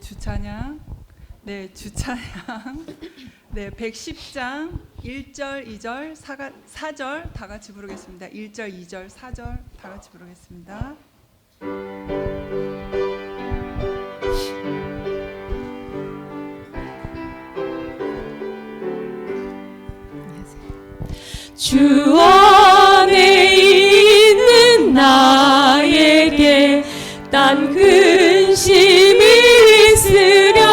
주찬양. 네, 주찬양. 네, 110장 1절, 2절, 4절 다 같이 부르겠습니다. 1절, 2절, 4절 다 같이 부르겠습니다. 주 안에 있는 나에게 딴 근심이 있으랴.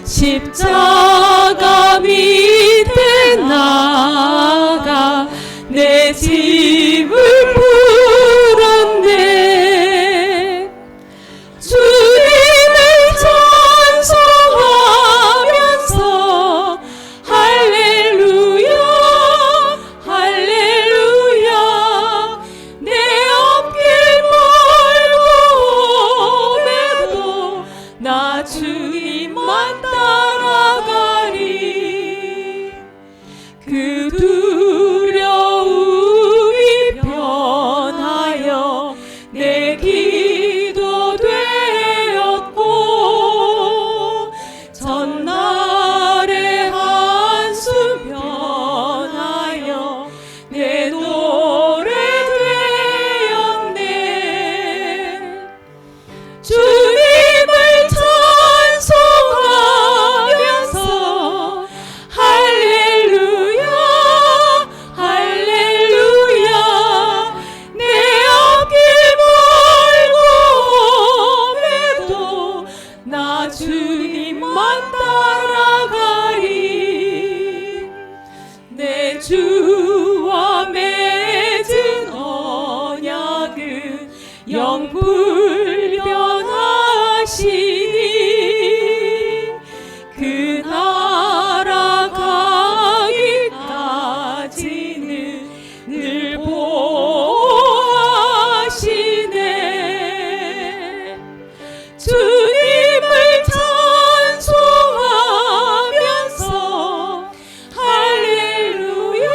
십자가 밑에 나가 내 짐을 풀었네. 주님을 찬송하면서 할렐루야 할렐루야. 내 앞길 멀고 오매도 나 주님만 따라가리. 그 두려움이 변하여 내 기도 되었고, 전날의 한숨 변하여 내 노래 되었네. 주님을 찬송하면서 할렐루야 할렐루야. 내 앞길 멀고 오매도 나 주님만 따라가리. 내 주와 맺은 언약은 영불변하시니 그 나라 가기까지는 늘 보호하시네. 주님을 찬송하면서 할렐루야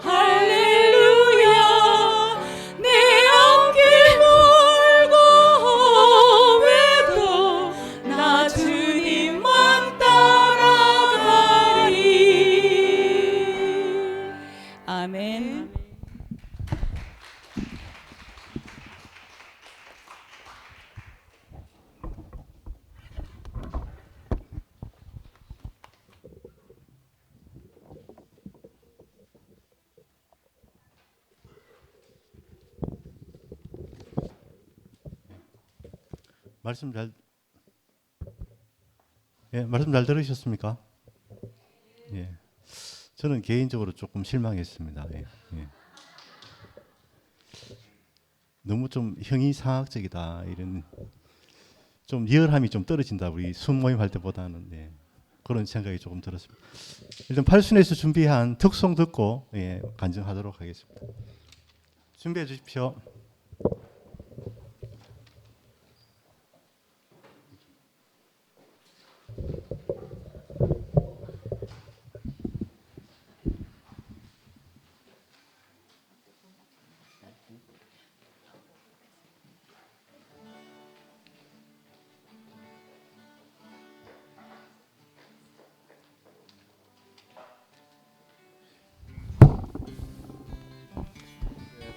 할렐루야. 내 앞길 멀고 오매도 나 주님만 따라가리. 아멘. 말씀 잘 들으셨습니까? 예. 저는 개인적으로 조금 실망했습니다. 예. 너무 좀 형이상학적이다, 이런 좀 리얼함이 좀 떨어진다, 우리 순모임 할 때보다는. 예. 그런 생각이 조금 들었습니다. 일단 팔순에서 준비한 특송 듣고 간증하도록 하겠습니다. 준비해 주십시오.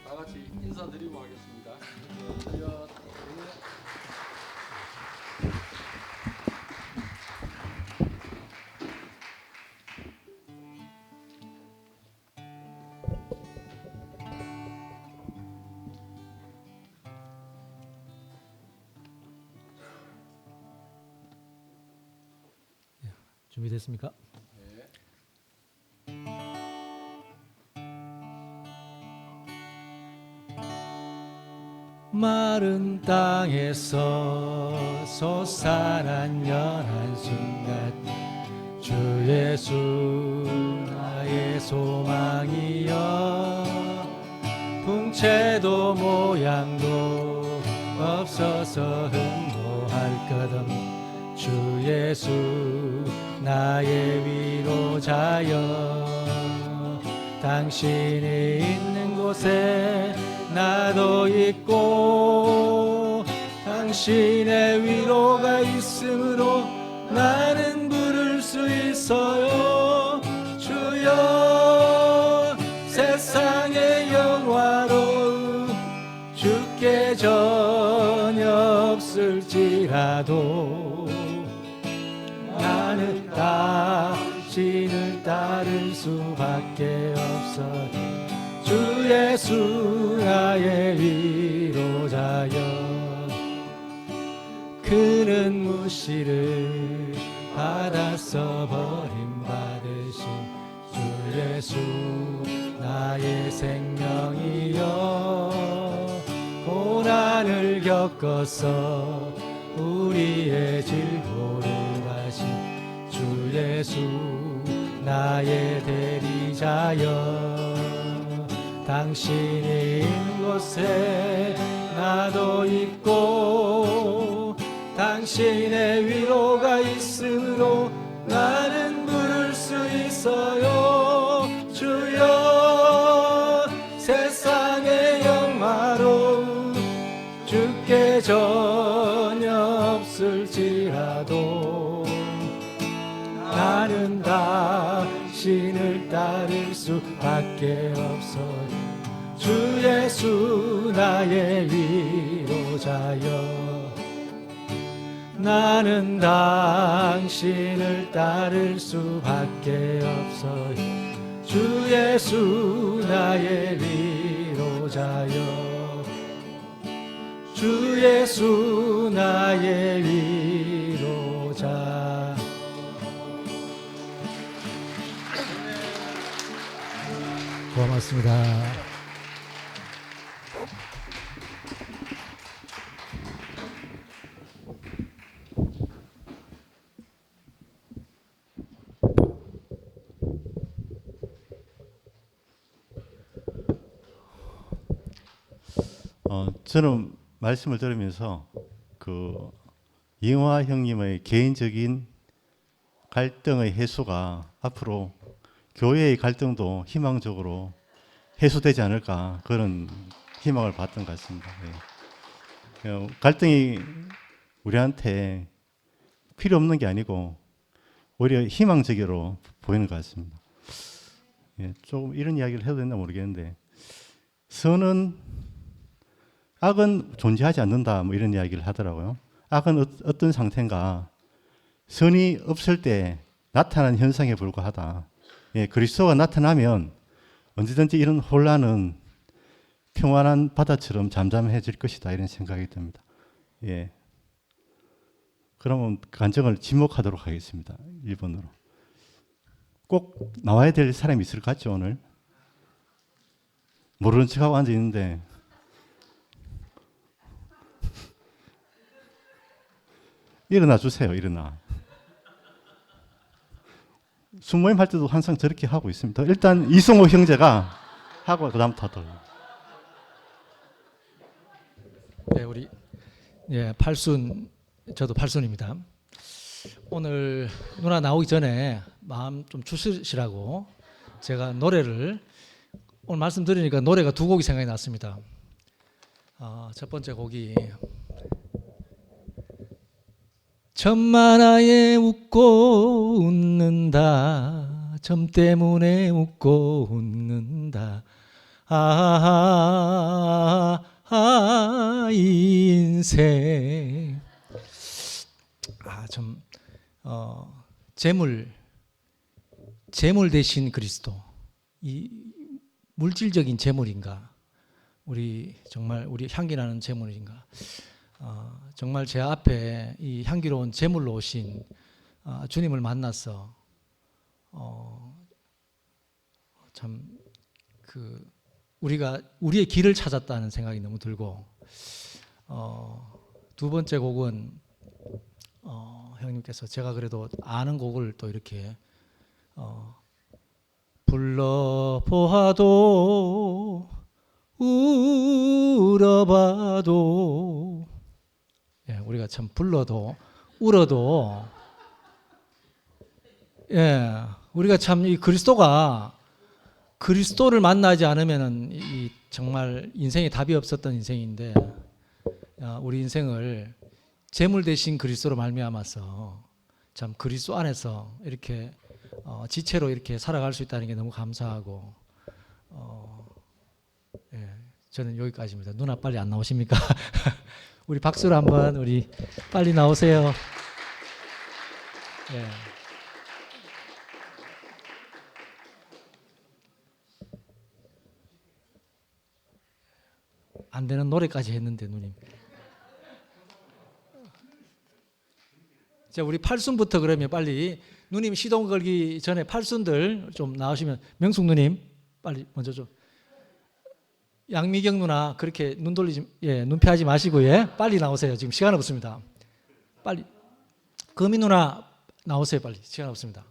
다 같이 인사드리고 하겠습니다. 준비됐습니까? 마른 땅에서 솟아난 연한 순간, 주 예수 나의 소망이여. 풍채도 모양도 없어서 흠모할 것 없는 주 예수 나의 위로자여. 당신이 있는 곳에 나도 있고, 당신 당신의 위로가 있으므로 나는 부를 수 있어요. 주여 세상의 영화로움 주께 전혀 없을지라도 나는 당신을 따를 수밖에 없어. 주 예수 나의 위로자여. 그는 무시를 받았어 버림받으신 주 예수 나의 생명이여. 고난을 겪어서 우리의 질고를 가신 주 예수 나의 대리자여. 당신이 있는 곳에 나도 있고 당신의 위로가 있으므로 나는 부를 수 있어요. 주여 세상의 영화로움 주께 전혀 없을지라도 나는 당신을 따를 수밖에 없어. 주 예수 나의 위로자여. 나는 당신을 따를 수밖에 없어. 주 예수 나의 위로자여. 주 예수 나의 위로자. 고맙습니다. 저는 말씀을 들으면서 그 이영화 형님의 개인적인 갈등의 해소가 앞으로 교회의 갈등도 희망적으로 해소되지 않을까 그런 희망을 봤던 것 같습니다. 네. 갈등이 우리한테 필요 없는 게 아니고 오히려 희망적으로 보이는 것 같습니다. 예, 조금 이런 이야기를 해도 되나 모르겠는데 악은 존재하지 않는다 뭐 이런 이야기를 하더라고요. 악은 어떤 상태인가? 선이 없을 때 나타나는 현상에 불과하다. 예, 그리스도가 나타나면 언제든지 이런 혼란은 평안한 바다처럼 잠잠해질 것이다 이런 생각이 듭니다. 예. 그러면 간증을 지목하도록 하겠습니다. 1번으로. 꼭 나와야 될 사람이 있을 것 같죠 오늘? 모르는 척하고 앉아 있는데 일어나 주세요. 일어나. 순모임 할 때도 항상 저렇게 하고 있습니다. 일단 이승호 형제가 하고 그다음 타더라고요. 네, 우리 팔순 저도 팔순입니다. 오늘 누나 나오기 전에 마음 좀 추스리시라고 제가 노래를 오늘 말씀드리니까 노래가 두 곡이 생각이 났습니다. 첫 번째 곡이 점만하에 웃고 웃는다. 점 때문에 웃고 웃는다. 인생. 재물 대신 그리스도. 이 물질적인 재물인가? 우리 향기나는 재물인가? 정말 제 앞에 이 향기로운 제물로 오신 주님을 만나서 우리의 길을 찾았다는 생각이 너무 들고 두 번째 곡은 형님께서 제가 그래도 아는 곡을 또 이렇게 불러보아도 울어봐도 우리가 참 불러도 울어도 우리가 참 이 그리스도를 만나지 않으면은 이 정말 인생에 답이 없었던 인생인데 우리 인생을 제물 대신 그리스도로 말미암아서 참 그리스도 안에서 이렇게 지체로 이렇게 살아갈 수 있다는 게 너무 감사하고 예, 저는 여기까지입니다. 누나 빨리 안 나오십니까? 우리 박수로 한번 우리 빨리 나오세요. 예. 안 되는 노래까지 했는데 누님. 자, 우리 팔순부터 그러면 빨리 누님 시동 걸기 전에 팔순들 좀 나오시면 명숙 누님 빨리 먼저 좀. 양미경 누나 그렇게 눈 돌리지 눈피하지 마시고 빨리 나오세요. 지금 시간 없습니다. 빨리 금희 누나 나오세요. 빨리 시간 없습니다.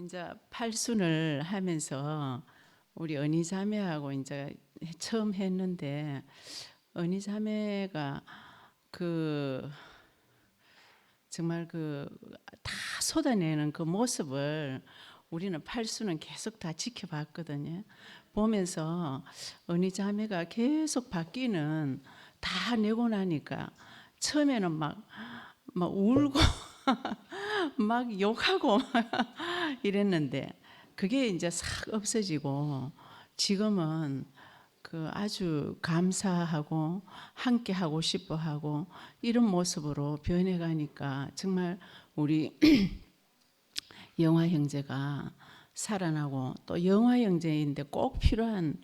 이제 팔순을 하면서 우리 언니 자매하고 이제 처음 했는데 언니 자매가 정말 다 쏟아내는 그 모습을 우리는 팔순은 계속 다 지켜봤거든요. 보면서 언니 자매가 계속 바뀌는 다 내고 나니까 처음에는 막 울고 막 욕하고 막 이랬는데 그게 이제 싹 없어지고 지금은 아주 감사하고 함께 하고 싶어 하고 이런 모습으로 변해가니까 정말 우리 영화 형제가 살아나고 또 영화 형제인데 꼭 필요한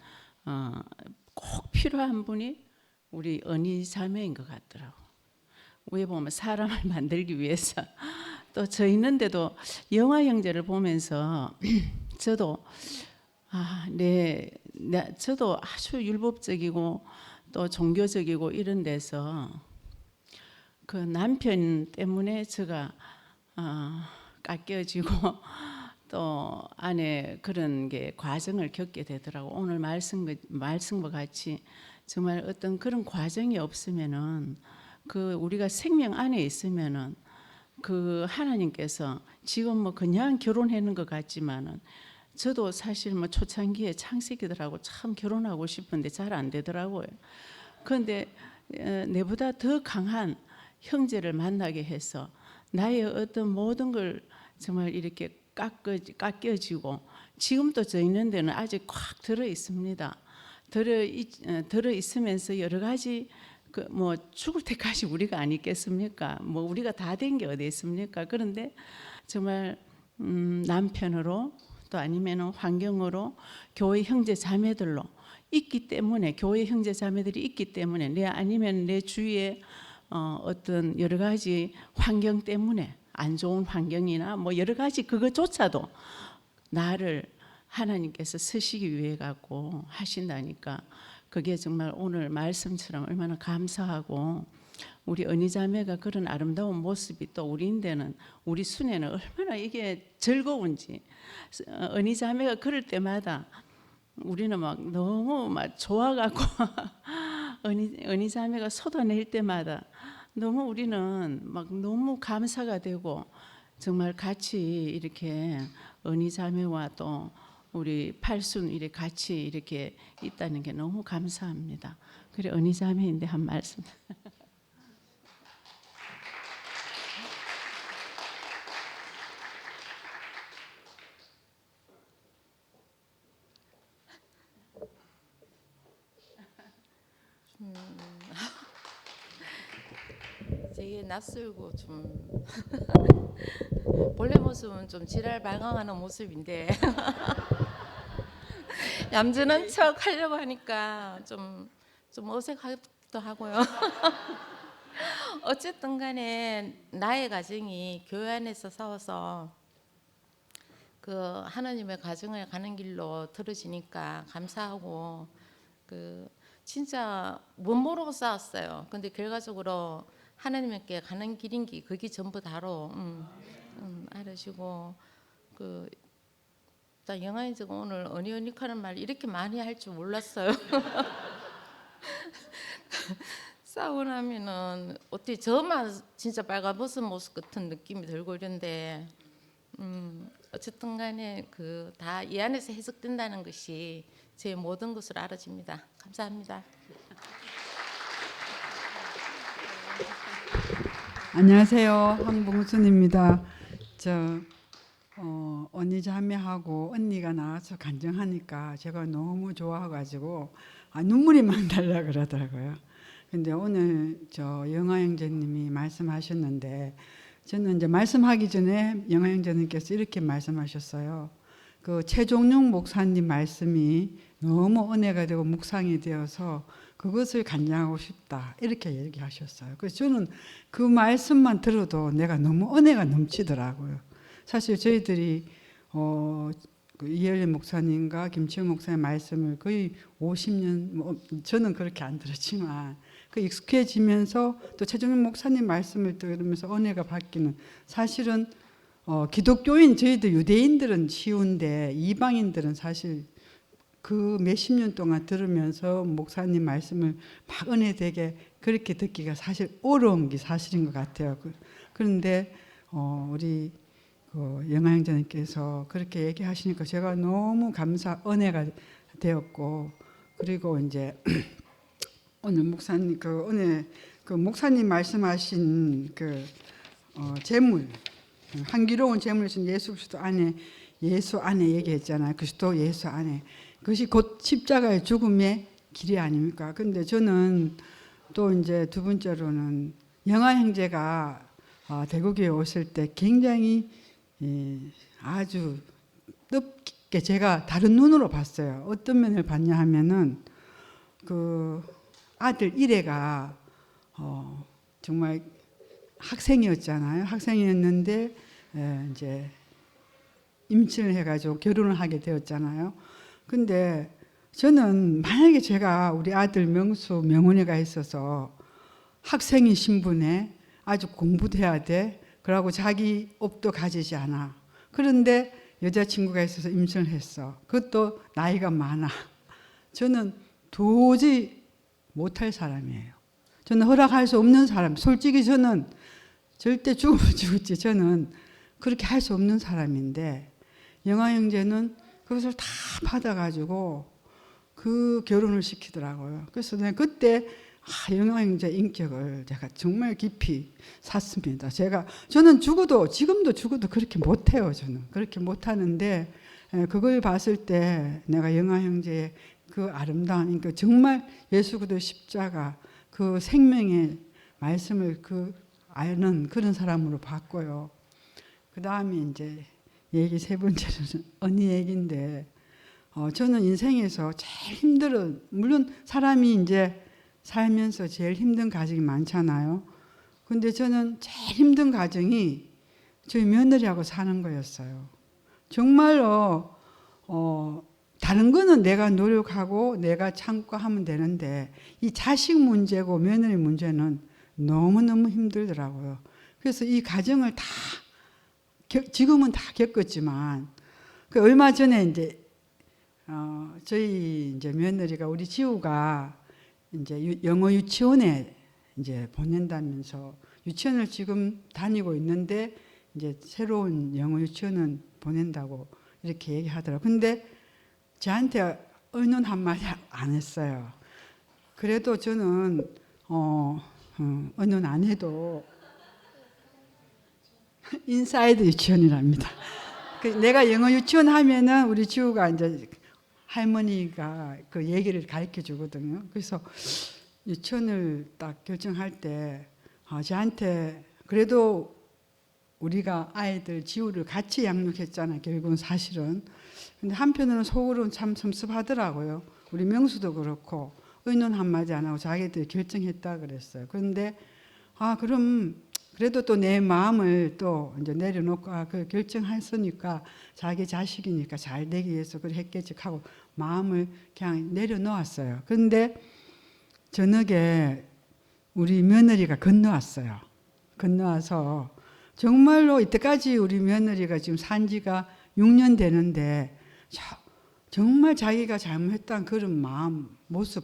분이 우리 언니 자매인 것 같더라고. 위에 보면 사람을 만들기 위해서 또 저 있는데도 영화 형제를 보면서 저도 저도 아주 율법적이고 또 종교적이고 이런 데서 그 남편 때문에 제가 깎여지고 또 안에 그런 게 과정을 겪게 되더라고. 오늘 말씀과 같이 정말 어떤 그런 과정이 없으면은 우리가 생명 안에 있으면은 하나님께서 지금 그냥 결혼하는 것 같지만은 저도 사실 초창기에 창세기들하고 참 결혼하고 싶은데 잘 안 되더라고요. 그런데 내보다 더 강한 형제를 만나게 해서 나의 어떤 모든 걸 정말 이렇게 깎여지고 지금도 저 있는 데는 아직 꽉 들어 있습니다. 들어 있으면서 여러 가지 죽을 때까지 우리가 안 있겠습니까? 우리가 다 된 게 어디 있습니까? 그런데 정말 남편으로 또 아니면 환경으로 교회 형제 자매들로 있기 때문에 교회 형제 자매들이 있기 때문에 아니면 내 주위에 어떤 여러 가지 환경 때문에 안 좋은 환경이나 여러 가지 그것조차도 나를 하나님께서 쓰시기 위해 갖고 하신다니까 그게 정말 오늘 말씀처럼 얼마나 감사하고 우리 언니 자매가 그런 아름다운 모습이 또 우리 순애는 얼마나 이게 즐거운지 언니 자매가 그럴 때마다 우리는 너무 좋아갖고 언니 자매가 쏟아낼 때마다 너무 우리는 너무 감사가 되고 정말 같이 이렇게 언니 자매와 또 우리 팔순 이렇게 같이 이렇게 있다는 게 너무 감사합니다. 그래 언니 자매인데 한 말씀. 되게 낯설고 좀 본래 모습은 좀 지랄발광하는 모습인데 얌전한 척 하려고 하니까 좀 좀 어색하기도 하고요. 어쨌든 간에 나의 가정이 교회 안에서 싸워서 그 하나님의 가정을 가는 길로 들어지니까 감사하고 그 진짜 못 모르고 싸웠어요. 근데 결과적으로 하나님께 가는 길인기 그게 전부 다로 알으시고 그 영화인제가 오늘 어니어닉하는 말 이렇게 많이 할 줄 몰랐어요. 싸우고 나면은 어떻게 저만 진짜 빨가벗은 모습 같은 느낌이 들고 이런데 어쨌든 간에 그 다 이 안에서 해석된다는 것이 제 모든 것을 알아집니다. 감사합니다. 안녕하세요. 황봉순입니다. 언니 자매하고 언니가 나와서 간증하니까 제가 너무 좋아가지고 눈물이 막 날라 그러더라고요. 근데 오늘 영화 형제님이 말씀하셨는데 저는 이제 말씀하기 전에 영화 형제님께서 이렇게 말씀하셨어요. 그 최종용 목사님 말씀이 너무 은혜가 되고 묵상이 되어서 그것을 간증하고 싶다 이렇게 얘기하셨어요. 그래서 저는 그 말씀만 들어도 내가 너무 은혜가 넘치더라고요. 사실 저희들이 그 이혜리 목사님과 김치영 목사님 말씀을 거의 50년 저는 그렇게 안 들었지만 그 익숙해지면서 또 최종용 목사님 말씀을 들으면서 은혜가 받기는 사실은 기독교인 저희들 유대인들은 쉬운데 이방인들은 사실 그 몇십 년 동안 들으면서 목사님 말씀을 막 은혜되게 그렇게 듣기가 사실 어려운 게 사실인 것 같아요. 그런데 우리 영화 형제님께서 그렇게 얘기하시니까 제가 너무 은혜가 되었고 그리고 이제 오늘 목사님 오늘 목사님 말씀하신 재물 향기로운 재물이신 예수 그리스도 안에 예수 안에 얘기했잖아요. 그리스도 예수 안에 그것이 곧 십자가의 죽음의 길이 아닙니까? 근데 저는 또 이제 두 번째로는 영화 형제가 대구교에 오실 때 굉장히 아주 뜻깊게 제가 다른 눈으로 봤어요. 어떤 면을 봤냐 하면은 그 아들 1회가 정말 학생이었잖아요. 학생이었는데 이제 임신을 해가지고 결혼을 하게 되었잖아요. 근데 저는 만약에 제가 우리 아들 명수 명훈이가 있어서 학생인 신분에 아주 공부도 해야 돼. 그러고 자기 업도 가지지 않아. 그런데 여자친구가 있어서 임신을 했어. 그것도 나이가 많아. 저는 도저히 못할 사람이에요. 저는 허락할 수 없는 사람. 솔직히 저는 절대 죽으면 죽었지. 저는 그렇게 할 수 없는 사람인데 영화 형제는 그것을 다 받아가지고 그 결혼을 시키더라고요. 그래서 내가 그때 영화 형제 인격을 제가 정말 깊이 샀습니다. 저는 지금도 죽어도 그렇게 못해요. 저는 그렇게 못하는데 그걸 봤을 때 내가 영화 형제의 그 아름다운 인격, 정말 예수 그리스도 십자가 그 생명의 말씀을 아는 그런 사람으로 봤고요. 그 다음에 이제 얘기 세 번째는 언니 얘기인데 저는 인생에서 제일 물론 사람이 이제 살면서 제일 힘든 가정이 많잖아요. 근데 저는 제일 힘든 가정이 저희 며느리하고 사는 거였어요. 정말로 다른 거는 내가 노력하고 내가 참고 하면 되는데 이 자식 문제고 며느리 문제는 너무너무 힘들더라고요. 그래서 이 가정을 다 지금은 다 겪었지만 얼마 전에 이제 저희 이제 며느리가 우리 지우가 이제 영어 유치원에 이제 보낸다면서 유치원을 지금 다니고 있는데 이제 새로운 영어 유치원은 보낸다고 이렇게 얘기하더라고요. 근데 저한테 의논 한마디 안 했어요. 그래도 저는 의논 안 해도 인사이드 유치원이랍니다. 내가 영어 유치원 하면은 우리 지우가 이제 할머니가 그 얘기를 가르쳐 주거든요. 그래서 유치원을 딱 결정할 때 저한테 그래도 우리가 아이들 지우를 같이 양육했잖아요. 결국은 사실은. 근데 한편으로는 속으로는 참 섭섭하더라고요. 우리 명수도 그렇고 의논 한마디 안 하고 자기들이 결정했다 그랬어요. 그런데 그럼 그래도 또 내 마음을 또 이제 내려놓고 그 결정했으니까 자기 자식이니까 잘 되기 위해서 그래 했겠지 하고 마음을 그냥 내려놓았어요. 그런데 저녁에 우리 며느리가 건너왔어요. 건너와서 정말로 이때까지 우리 며느리가 지금 산 지가 6년 되는데 정말 자기가 잘못했다는 그런 마음, 모습,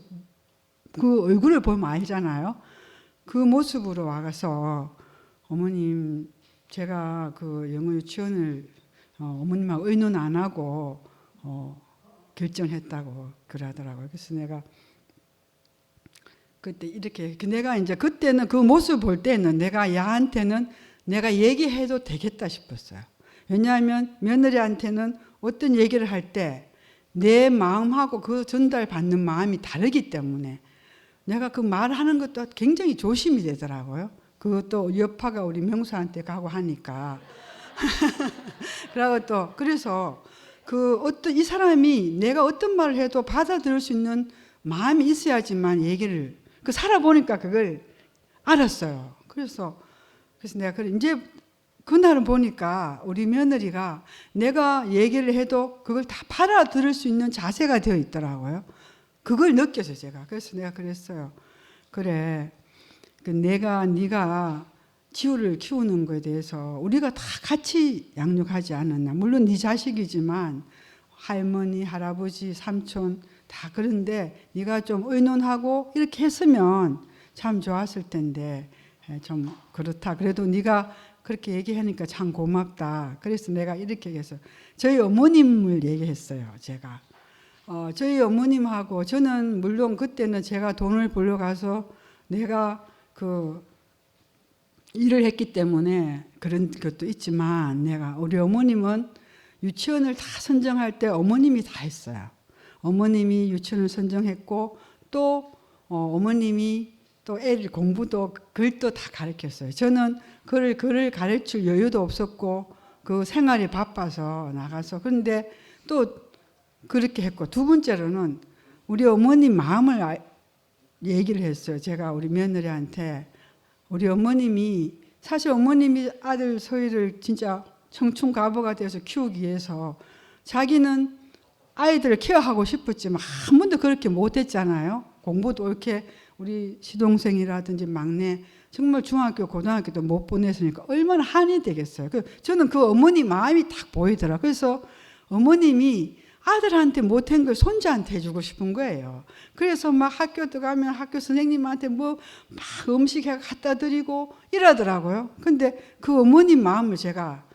그 얼굴을 보면 알잖아요. 그 모습으로 와서 어머님, 제가 그 영어 유치원을 어머님하고 의논 안 하고 결정했다고 그러더라고요. 그래서 내가 그때 이렇게 내가 이제 그때는 그 모습 볼 때는 내가 야한테는 내가 얘기해도 되겠다 싶었어요. 왜냐하면 며느리한테는 어떤 얘기를 할 때 내 마음하고 그 전달받는 마음이 다르기 때문에 내가 그 말하는 것도 굉장히 조심이 되더라고요. 그것도 여파가 우리 명수한테 가고 하니까. 그래서 그 어떤 이 사람이 내가 어떤 말을 해도 받아들일 수 있는 마음이 있어야지만 얘기를 살아보니까 그걸 알았어요. 그래서 내가 이제 그날은 보니까 우리 며느리가 내가 얘기를 해도 그걸 다 받아들일 수 있는 자세가 되어 있더라고요. 그걸 느꼈어요, 제가. 그래서 내가 그랬어요. 그래, 네가 지우를 키우는 거에 대해서 우리가 다 같이 양육하지 않았나. 물론 네 자식이지만 할머니, 할아버지, 삼촌 다 그런데 네가 좀 의논하고 이렇게 했으면 참 좋았을 텐데 좀 그렇다. 그래도 네가 그렇게 얘기하니까 참 고맙다. 그래서 내가 이렇게 얘기했어요. 저희 어머님을 얘기했어요, 제가. 저희 어머님하고 저는 물론 그때는 제가 돈을 벌러 가서 내가 그 일을 했기 때문에 그런 것도 있지만 우리 어머님은 유치원을 다 선정할 때 어머님이 다 했어요. 어머님이 유치원을 선정했고 또 어머님이 또 애를 공부도 글도 다 가르쳤어요. 저는 글을 가르칠 여유도 없었고 그 생활이 바빠서 나가서 그런데 또 그렇게 했고 두 번째로는 우리 어머님 마음을 얘기를 했어요. 제가 우리 며느리한테 우리 어머님이 사실 어머님이 아들 서희를 진짜 청춘 과부가 돼서 키우기 위해서 자기는 아이들을 케어하고 싶었지만 한 번도 그렇게 못했잖아요. 공부도 이렇게 우리 시동생이라든지 막내 정말 중학교 고등학교도 못 보냈으니까 얼마나 한이 되겠어요. 저는 그 어머니 마음이 딱 보이더라. 그래서 어머님이 아들한테 못한 걸 손자한테 해주고 싶은 거예요. 그래서 막 학교도 가면 학교 선생님한테 뭐 막 음식 해 갖다 드리고 이러더라고요. 근데 그 어머님 마음을 제가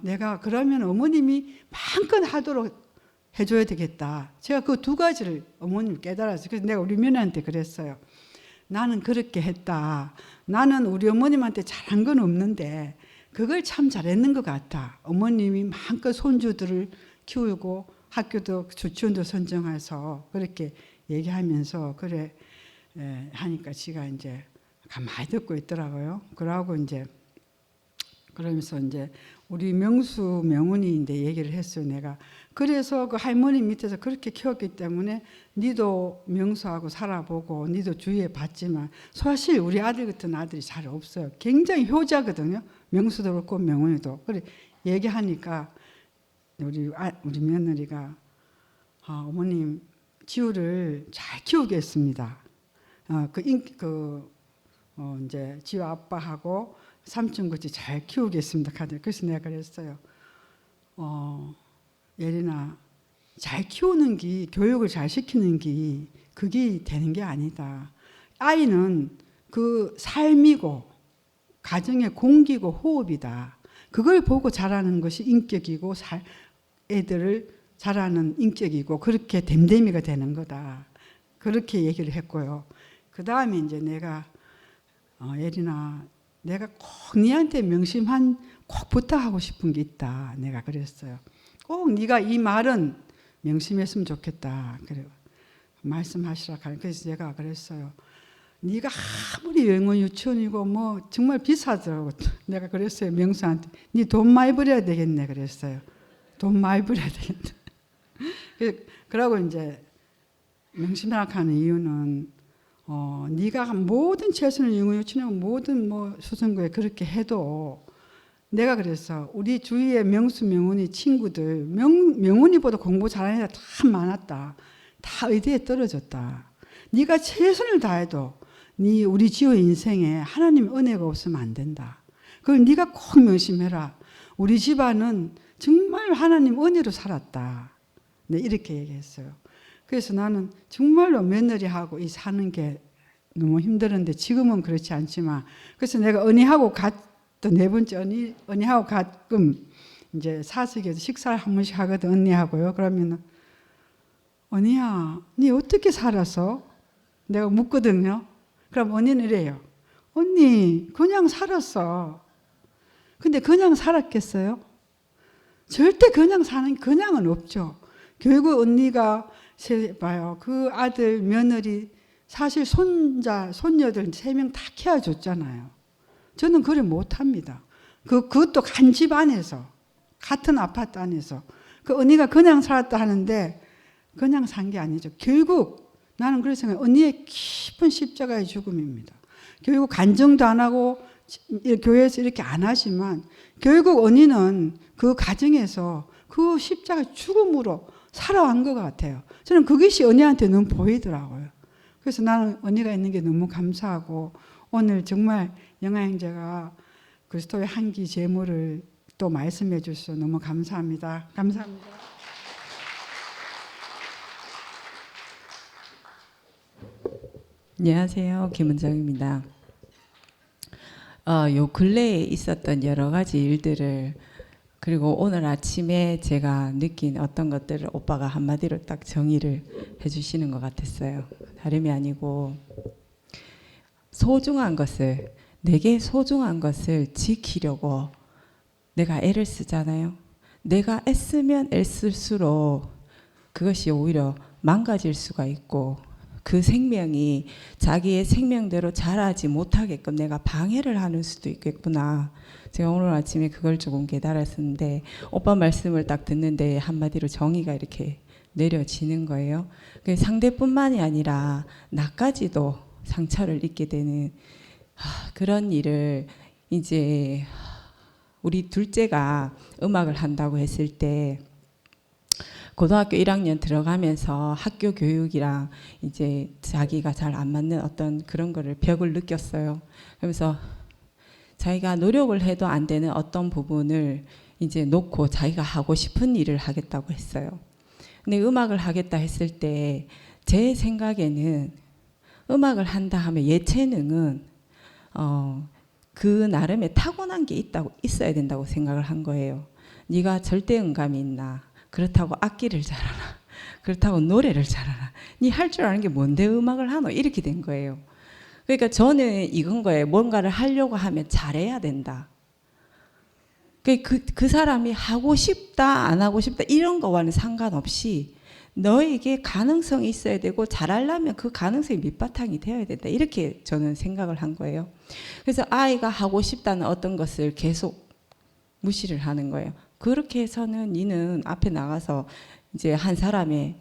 내가 그러면 어머님이 마음껏 하도록 해줘야 되겠다. 제가 그 두 가지를 어머님 깨달았어요. 그래서 내가 우리 며느리한테 그랬어요. 나는 그렇게 했다. 나는 우리 어머님한테 잘한 건 없는데 그걸 참 잘했는 것 같아. 어머님이 마음껏 손주들을 키우고 학교도 유치원도 선정해서 그렇게 얘기하면서 그래 하니까 지가 이제 가만히 듣고 있더라고요. 그러고 이제 그러면서 이제 우리 명수 명훈이인데 얘기를 했어요. 내가 그래서 그 할머니 밑에서 그렇게 키웠기 때문에 니도 명수하고 살아보고 니도 주위에 봤지만 사실 우리 아들 같은 아들이 잘 없어요. 굉장히 효자거든요. 명수도 그렇고 명훈이도. 그래 얘기하니까 우리 며느리가 어머님 지우를 잘 키우겠습니다. 이제 지우 아빠하고 삼촌같이 잘 키우겠습니다. 그래서 내가 그랬어요. 예린아, 잘 키우는 게 교육을 잘 시키는 게 그게 되는 게 아니다. 아이는 그 삶이고 가정의 공기고 호흡이다. 그걸 보고 자라는 것이 인격이고 애들을 자라는 인격이고 그렇게 됨됨이가 되는 거다. 그렇게 얘기를 했고요. 그 다음에 이제 내가 예린아, 내가 꼭 니한테 명심한 꼭 부탁하고 싶은 게 있다. 내가 그랬어요. 꼭 네가 이 말은 명심했으면 좋겠다. 그래 말씀하시라. 그래서 제가 그랬어요. 네가 아무리 영어 유치원이고 뭐 정말 비싸더라고. 내가 그랬어요. 명수한테. 네 돈 많이 벌어야 되겠네. 그랬어요. 돈 많이 벌어야 되겠네. 그러고 이제 명심하는 이유는 네가 모든 최선을 요청하고 모든 뭐 수선구에 그렇게 해도 내가 그래서 우리 주위에 명수 명훈이 친구들 명훈이보다 공부 잘하는 애가 다 많았다. 다 의대에 떨어졌다. 네가 최선을 다해도 우리 지호 인생에 하나님 은혜가 없으면 안 된다. 그걸 네가 꼭 명심해라. 우리 집안은 정말 하나님 은혜로 살았다. 네, 이렇게 얘기했어요. 그래서 나는 정말로 며느리하고 이 사는 게 너무 힘들었는데 지금은 그렇지 않지만 그래서 내가 언니하고 또 네 번째 언니하고 가끔 이제 사석에서 식사를 한 번씩 하거든 언니하고요. 그러면은 언니야, 네 어떻게 살았어? 내가 묻거든요. 그럼 언니는 이래요. 언니 그냥 살았어. 근데 그냥 살았겠어요? 절대 그냥은 없죠. 결국 언니가 봐요. 그 아들 며느리 사실 손녀들 3명 다 키워줬잖아요. 저는 그래 못합니다. 그것도 한 집 안에서 같은 아파트 안에서 그 언니가 그냥 살았다 하는데 그냥 산 게 아니죠. 결국 나는 그렇게 생각해요. 언니의 깊은 십자가의 죽음입니다. 결국 간증도 안 하고 교회에서 이렇게 안 하지만 결국 언니는 그 가정에서 그 십자가 죽음으로 살아간 것 같아요. 저는 그것이 언니한테 너무 보이더라고요. 그래서 나는 언니가 있는 게 너무 감사하고 오늘 정말 영아 형제가 그리스도의 한기 제물을 또 말씀해 주셔서 너무 감사합니다. 감사합니다. 안녕하세요. 김은정입니다. 요 근래에 있었던 여러 가지 일들을 그리고 오늘 아침에 제가 느낀 어떤 것들을 오빠가 한마디로 딱 정의를 해주시는 것 같았어요. 다름이 아니고 내게 소중한 것을 지키려고 내가 애를 쓰잖아요. 내가 애쓰면 애쓸수록 그것이 오히려 망가질 수가 있고 그 생명이 자기의 생명대로 자라지 못하게끔 내가 방해를 하는 수도 있겠구나. 제가 오늘 아침에 그걸 조금 깨달았었는데 오빠 말씀을 딱 듣는데 한마디로 정의가 이렇게 내려지는 거예요. 상대뿐만이 아니라 나까지도 상처를 입게 되는 그런 일을 이제 우리 둘째가 음악을 한다고 했을 때 고등학교 1학년 들어가면서 학교 교육이랑 이제 자기가 잘 안 맞는 어떤 그런 거를 벽을 느꼈어요. 그러면서 자기가 노력을 해도 안 되는 어떤 부분을 이제 놓고 자기가 하고 싶은 일을 하겠다고 했어요. 근데 음악을 하겠다 했을 때 제 생각에는 음악을 한다 하면 예체능은 그 나름의 타고난 게 있어야 된다고 생각을 한 거예요. 네가 절대음감이 있나? 그렇다고 악기를 잘하나? 그렇다고 노래를 잘하나? 네 할 줄 아는 게 뭔데 음악을 하노? 이렇게 된 거예요. 그러니까 저는 이건 거예요. 뭔가를 하려고 하면 잘해야 된다. 그 사람이 하고 싶다 안 하고 싶다 이런 거와는 상관없이 너에게 가능성이 있어야 되고 잘하려면 그 가능성이 밑바탕이 되어야 된다. 이렇게 저는 생각을 한 거예요. 그래서 아이가 하고 싶다는 어떤 것을 계속 무시를 하는 거예요. 그렇게 해서는 니는 앞에 나가서 이제 한 사람의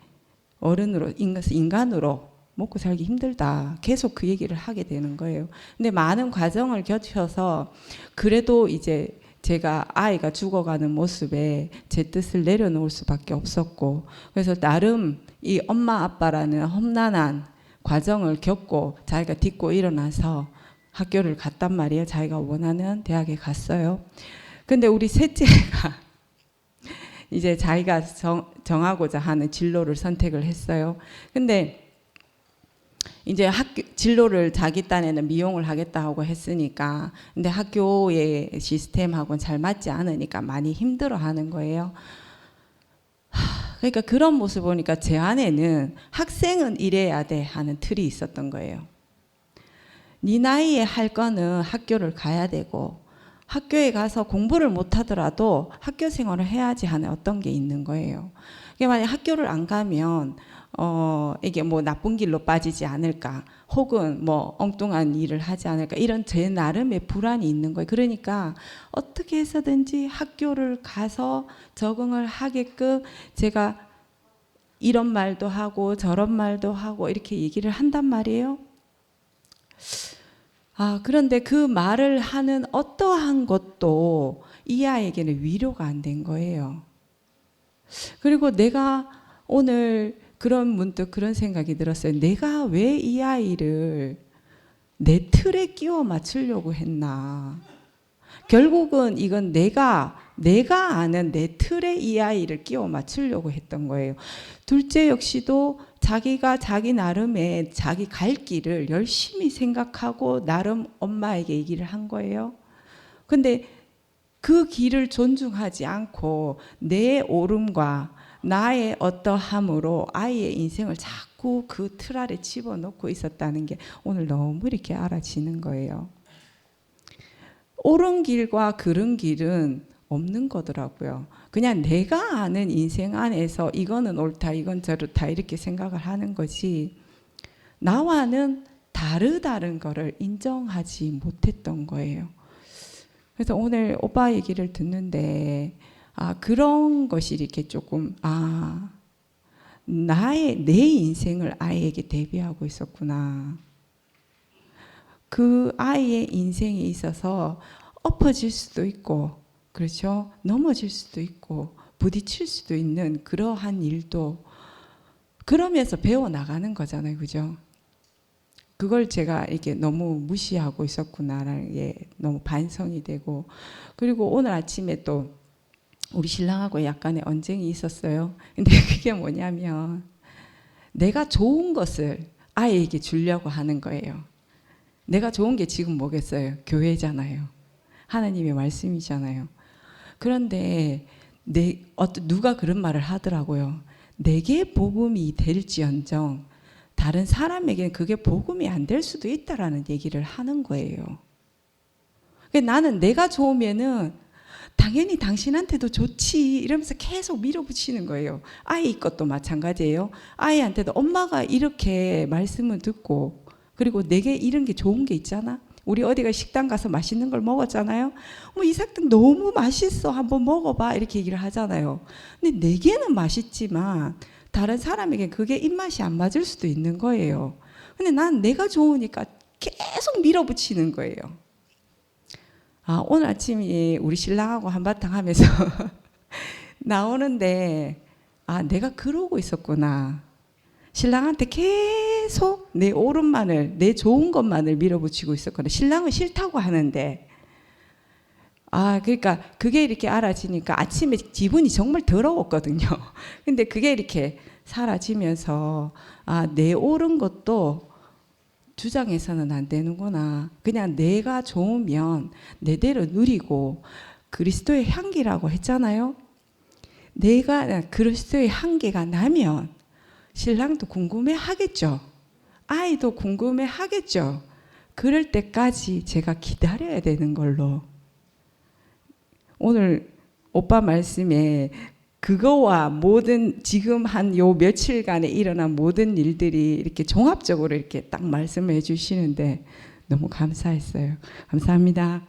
어른으로 인간으로 먹고 살기 힘들다. 계속 그 얘기를 하게 되는 거예요. 근데 많은 과정을 거쳐서 그래도 이제 제가 아이가 죽어가는 모습에 제 뜻을 내려놓을 수밖에 없었고 그래서 나름 이 엄마 아빠라는 험난한 과정을 겪고 자기가 딛고 일어나서 학교를 갔단 말이에요. 자기가 원하는 대학에 갔어요. 근데 우리 셋째가 이제 자기가 정하고자 하는 진로를 선택을 했어요. 근데 이제 학교 진로를 자기 딴에는 미용을 하겠다고 했으니까 근데 학교의 시스템하고는 잘 맞지 않으니까 많이 힘들어하는 거예요. 그러니까 그런 모습 보니까 제 안에는 학생은 이래야 돼 하는 틀이 있었던 거예요. 네 나이에 할 거는 학교를 가야 되고 학교에 가서 공부를 못하더라도 학교 생활을 해야지 하는 어떤 게 있는 거예요. 만약 학교를 안 가면 이게 뭐 나쁜 길로 빠지지 않을까 혹은 뭐 엉뚱한 일을 하지 않을까 이런 제 나름의 불안이 있는 거예요. 그러니까 어떻게 해서든지 학교를 가서 적응을 하게끔 제가 이런 말도 하고 저런 말도 하고 이렇게 얘기를 한단 말이에요. 그런데 그 말을 하는 어떠한 것도 이 아이에게는 위로가 안 된 거예요. 그리고 내가 오늘 문득 그런 생각이 들었어요. 내가 왜 이 아이를 내 틀에 끼워 맞추려고 했나. 결국은 이건 내가 아는 내 틀에 이 아이를 끼워 맞추려고 했던 거예요. 둘째 역시도 자기가 자기 나름의 자기 갈 길을 열심히 생각하고 나름 엄마에게 얘기를 한 거예요. 근데 그 길을 존중하지 않고 내 옳음과 나의 어떠함으로 아이의 인생을 자꾸 그 틀 아래 집어넣고 있었다는 게 오늘 너무 이렇게 알아지는 거예요. 옳은 길과 그른 길은 없는 거더라고요. 그냥 내가 아는 인생 안에서 이거는 옳다, 이건 저렇다 이렇게 생각을 하는 거지 나와는 다르다는 거를 인정하지 못했던 거예요. 그래서 오늘 오빠 얘기를 듣는데 그런 것이 이렇게 조금 내 인생을 아이에게 대비하고 있었구나. 그 아이의 인생에 있어서 엎어질 수도 있고, 그렇죠? 넘어질 수도 있고, 부딪힐 수도 있는 그러한 일도 그러면서 배워 나가는 거잖아요, 그죠? 그걸 제가 이렇게 너무 무시하고 있었구나라는 게 너무 반성이 되고, 그리고 오늘 아침에 또 우리 신랑하고 약간의 언쟁이 있었어요. 근데 그게 뭐냐면 내가 좋은 것을 아이에게 주려고 하는 거예요. 내가 좋은 게 지금 뭐겠어요? 교회잖아요. 하나님의 말씀이잖아요. 그런데 누가 그런 말을 하더라고요. 내게 복음이 될지언정 다른 사람에게는 그게 복음이 안 될 수도 있다라는 얘기를 하는 거예요. 나는 내가 좋으면은 당연히 당신한테도 좋지 이러면서 계속 밀어붙이는 거예요. 아이 것도 마찬가지예요. 아이한테도 엄마가 이렇게 말씀을 듣고 그리고 내게 이런 게 좋은 게 있잖아. 우리 어디가 식당 가서 맛있는 걸 먹었잖아요. 이 식당 너무 맛있어 한번 먹어봐 이렇게 얘기를 하잖아요. 근데 내게는 맛있지만 다른 사람에게 그게 입맛이 안 맞을 수도 있는 거예요. 근데 난 내가 좋으니까 계속 밀어붙이는 거예요. 오늘 아침에 우리 신랑하고 한바탕 하면서 나오는데 내가 그러고 있었구나. 신랑한테 계속 내 옳음만을 내 좋은 것만을 밀어붙이고 있었거든요. 신랑은 싫다고 하는데 그러니까 그게 이렇게 알아지니까 아침에 기분이 정말 더러웠거든요. 근데 그게 이렇게 사라지면서 내 옳은 것도 주장해서는 안 되는구나. 그냥 내가 좋으면 내대로 누리고 그리스도의 향기라고 했잖아요. 내가 그리스도의 향기가 나면 신랑도 궁금해 하겠죠. 아이도 궁금해 하겠죠. 그럴 때까지 제가 기다려야 되는 걸로. 오늘 오빠 말씀에 그거와 모든 지금 한 요 며칠간에 일어난 모든 일들이 이렇게 종합적으로 이렇게 딱 말씀을 해주시는데 너무 감사했어요. 감사합니다.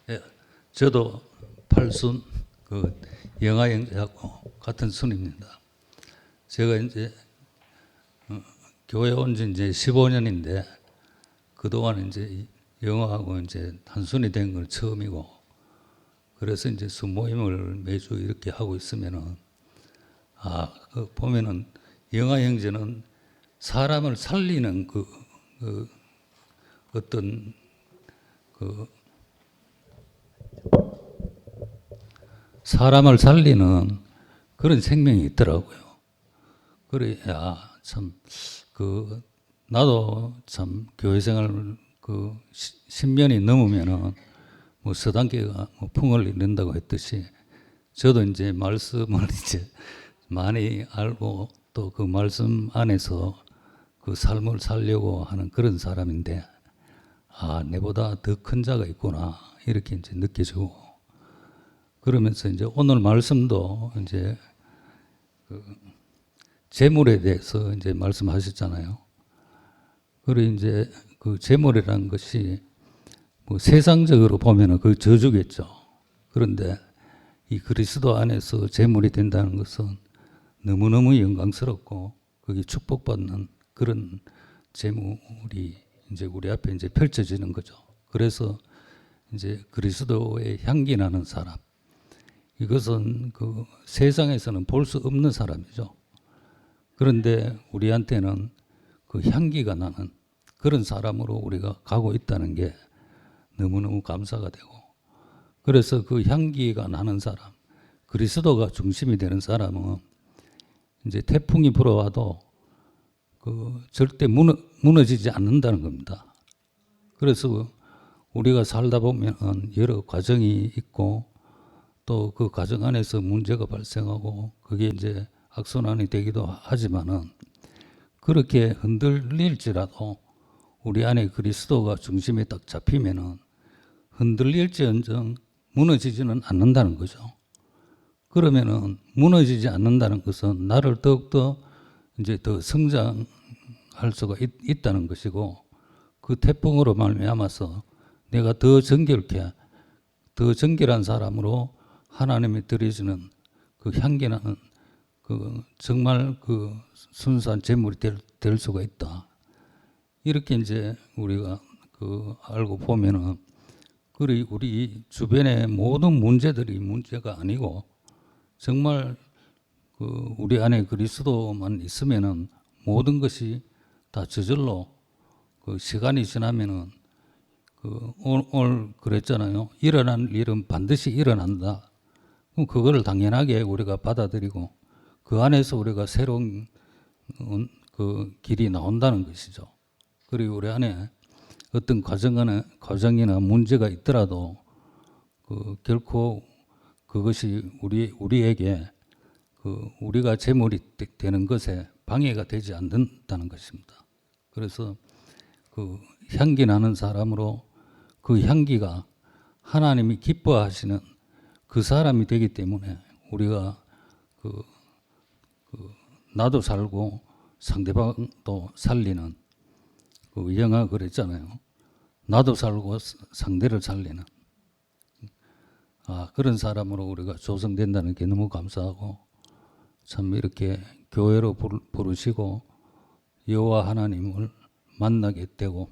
예, 저도 팔순 영아 형제하고 같은 순입니다. 제가 이제 교회 온 지 이제 15년인데 그동안 이제 영아하고 이제 한순이 된 건 처음이고, 그래서 이제 수모임을 매주 이렇게 하고 있으면은 보면은 영아 형제는 사람을 살리는 어떤 사람을 살리는 그런 생명이 있더라고요. 그래 참 나도 참 교회 생활 10년이 넘으면은 서당계가 풍을 이룬다고 했듯이 저도 이제 말씀을 이제 많이 알고 또 그 말씀 안에서 그 삶을 살려고 하는 그런 사람인데 내보다 더 큰 자가 있구나 이렇게 이제 느껴지고, 그러면서 이제 오늘 말씀도 이제 재물에 대해서 이제 말씀하셨잖아요. 그리고 이제 그 재물이라는 것이 세상적으로 보면은 그 저주겠죠. 그런데 이 그리스도 안에서 제물이 된다는 것은 너무너무 영광스럽고 그게 축복받는 그런 제물이 이제 우리 앞에 이제 펼쳐지는 거죠. 그래서 이제 그리스도의 향기 나는 사람, 이것은 그 세상에서는 볼 수 없는 사람이죠. 그런데 우리한테는 그 향기가 나는 그런 사람으로 우리가 가고 있다는 게 너무너무 감사가 되고, 그래서 그 향기가 나는 사람, 그리스도가 중심이 되는 사람은 이제 태풍이 불어와도 그 절대 무너지지 않는다는 겁니다. 그래서 우리가 살다 보면 여러 과정이 있고 또 그 과정 안에서 문제가 발생하고 그게 이제 악순환이 되기도 하지만은 그렇게 흔들릴지라도 우리 안에 그리스도가 중심에 딱 잡히면은 흔들릴지언정 무너지지는 않는다는 거죠. 그러면은 무너지지 않는다는 것은 나를 더욱더 이제 더 성장할 수가 있다는 것이고, 그 태풍으로 말미암아서 내가 더 정결케, 더 정결한 사람으로 하나님이 드리시는 그 향기나는 그 정말 그 순수한 제물이 될 수가 있다. 이렇게 이제 우리가 그 알고 보면은 우리 주변의 모든 문제들이 문제가 아니고 정말 그 우리 안에 그리스도만 있으면은 모든 것이 다 저절로 그 시간이 지나면은 그 오늘 그랬잖아요. 일어난 일은 반드시 일어난다. 그럼 그거를 당연하게 우리가 받아들이고 그 안에서 우리가 새로운 그 길이 나온다는 것이죠. 그리고 우리 안에 어떤 과정이나 문제가 있더라도 그 결코 그것이 우리에게 그 우리가 제물이 되는 것에 방해가 되지 않는다는 것입니다. 그래서 그 향기 나는 사람으로 그 향기가 하나님이 기뻐하시는 그 사람이 되기 때문에 우리가 나도 살고 상대방도 살리는 그 영화 그랬잖아요. 나도 살고 상대를 살리는 그런 사람으로 우리가 조성된다는 게 너무 감사하고, 참 이렇게 교회로 부르시고 여호와 하나님을 만나게 되고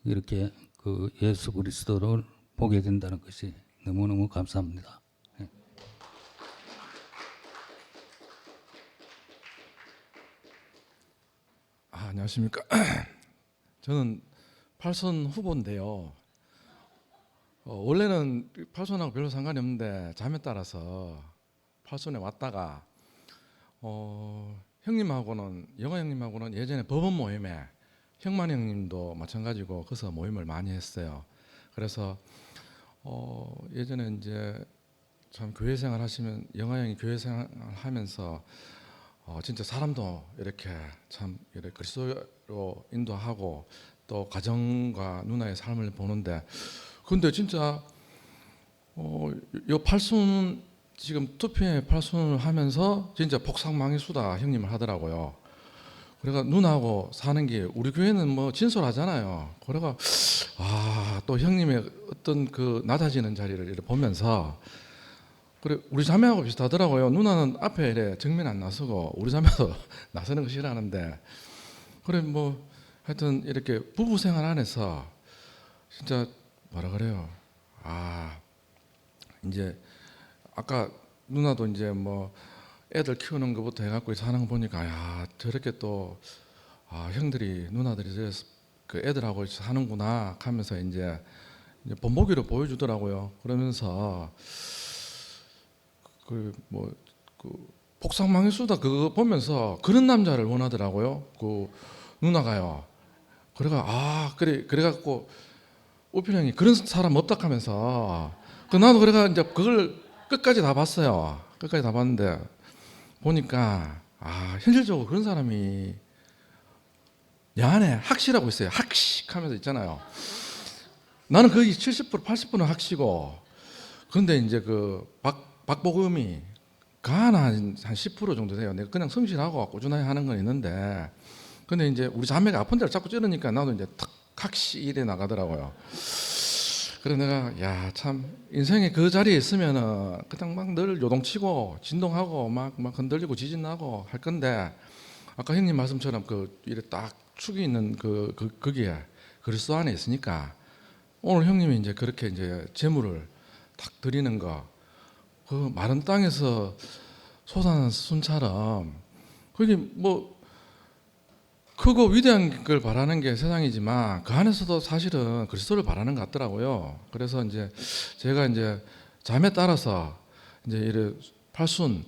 이렇게 그 예수 그리스도를 보게 된다는 것이 너무너무 감사합니다. 안녕하십니까. 저는 팔손 후보인데요. 원래는 팔손하고 별로 상관이 없는데 잠에 따라서 팔손에 왔다가 형님하고는 영화 형님하고는 예전에 법원 모임에 형만 형님도 마찬가지고 거기서 모임을 많이 했어요. 그래서 예전에 이제 참 교회 생활 하시면 영화 형이 교회 생활 하면서 진짜 사람도 이렇게 참 이렇게 그리스도로 인도하고 또 가정과 누나의 삶을 보는데, 근데 진짜 요 팔순 지금 투표에 팔순을 하면서 진짜 복상망이수다 형님을 하더라고요. 그래가 누나하고 사는 게 우리 교회는 뭐 진솔하잖아요. 그래가 또 형님의 어떤 그 낮아지는 자리를 이렇게 보면서 그래 우리 자매하고 비슷하더라고요. 누나는 앞에 이래 정면 안 나서고 우리 자매도 나서는 거 싫어하는데, 그래 뭐 하여튼 이렇게 부부 생활 안에서 진짜 뭐라 그래요. 이제 아까 누나도 이제 뭐 애들 키우는 것부터 해갖고 사는 거 보니까 저렇게 또 형들이 누나들이 그 애들하고 사는구나 하면서 이제 본보기로 보여주더라고요. 그러면서 그 복상망이수다 그거 보면서 그런 남자를 원하더라고요. 그 누나가요. 그래갖고 우필 형이 그런 사람 없다 하면서 나도 그래가 이제 그걸 끝까지 다 봤어요. 끝까지 다 봤는데 보니까 현실적으로 그런 사람이 내 안에 학시라고 있어요. 학식하면서 있잖아요. 나는 거의 70% 80%는 학시고, 그런데 이제 그 박복음이 가나 한 10% 정도 돼요. 내가 그냥 성실하고 꾸준하게 하는 건 있는데, 근데 이제 우리 자매가 아픈 데를 자꾸 찌르니까 나도 이제 탁 학시 이래 나가더라고요. 그래 내가 야 참 인생에 그 자리에 있으면은 그냥 막 늘 요동치고 진동하고 막 흔들리고 지진 나고 할 건데 아까 형님 말씀처럼 그 이래 딱 축이 있는 거기에 그리스도 안에 있으니까 오늘 형님이 이제 그렇게 이제 제물을 딱 드리는 거 그 마른 땅에서 솟아난 순처럼 그게 뭐 크고 위대한 걸 바라는 게 세상이지만 그 안에서도 사실은 그리스도를 바라는 것 같더라고요. 그래서 이제 제가 이제 잠에 따라서 이제 이래 팔순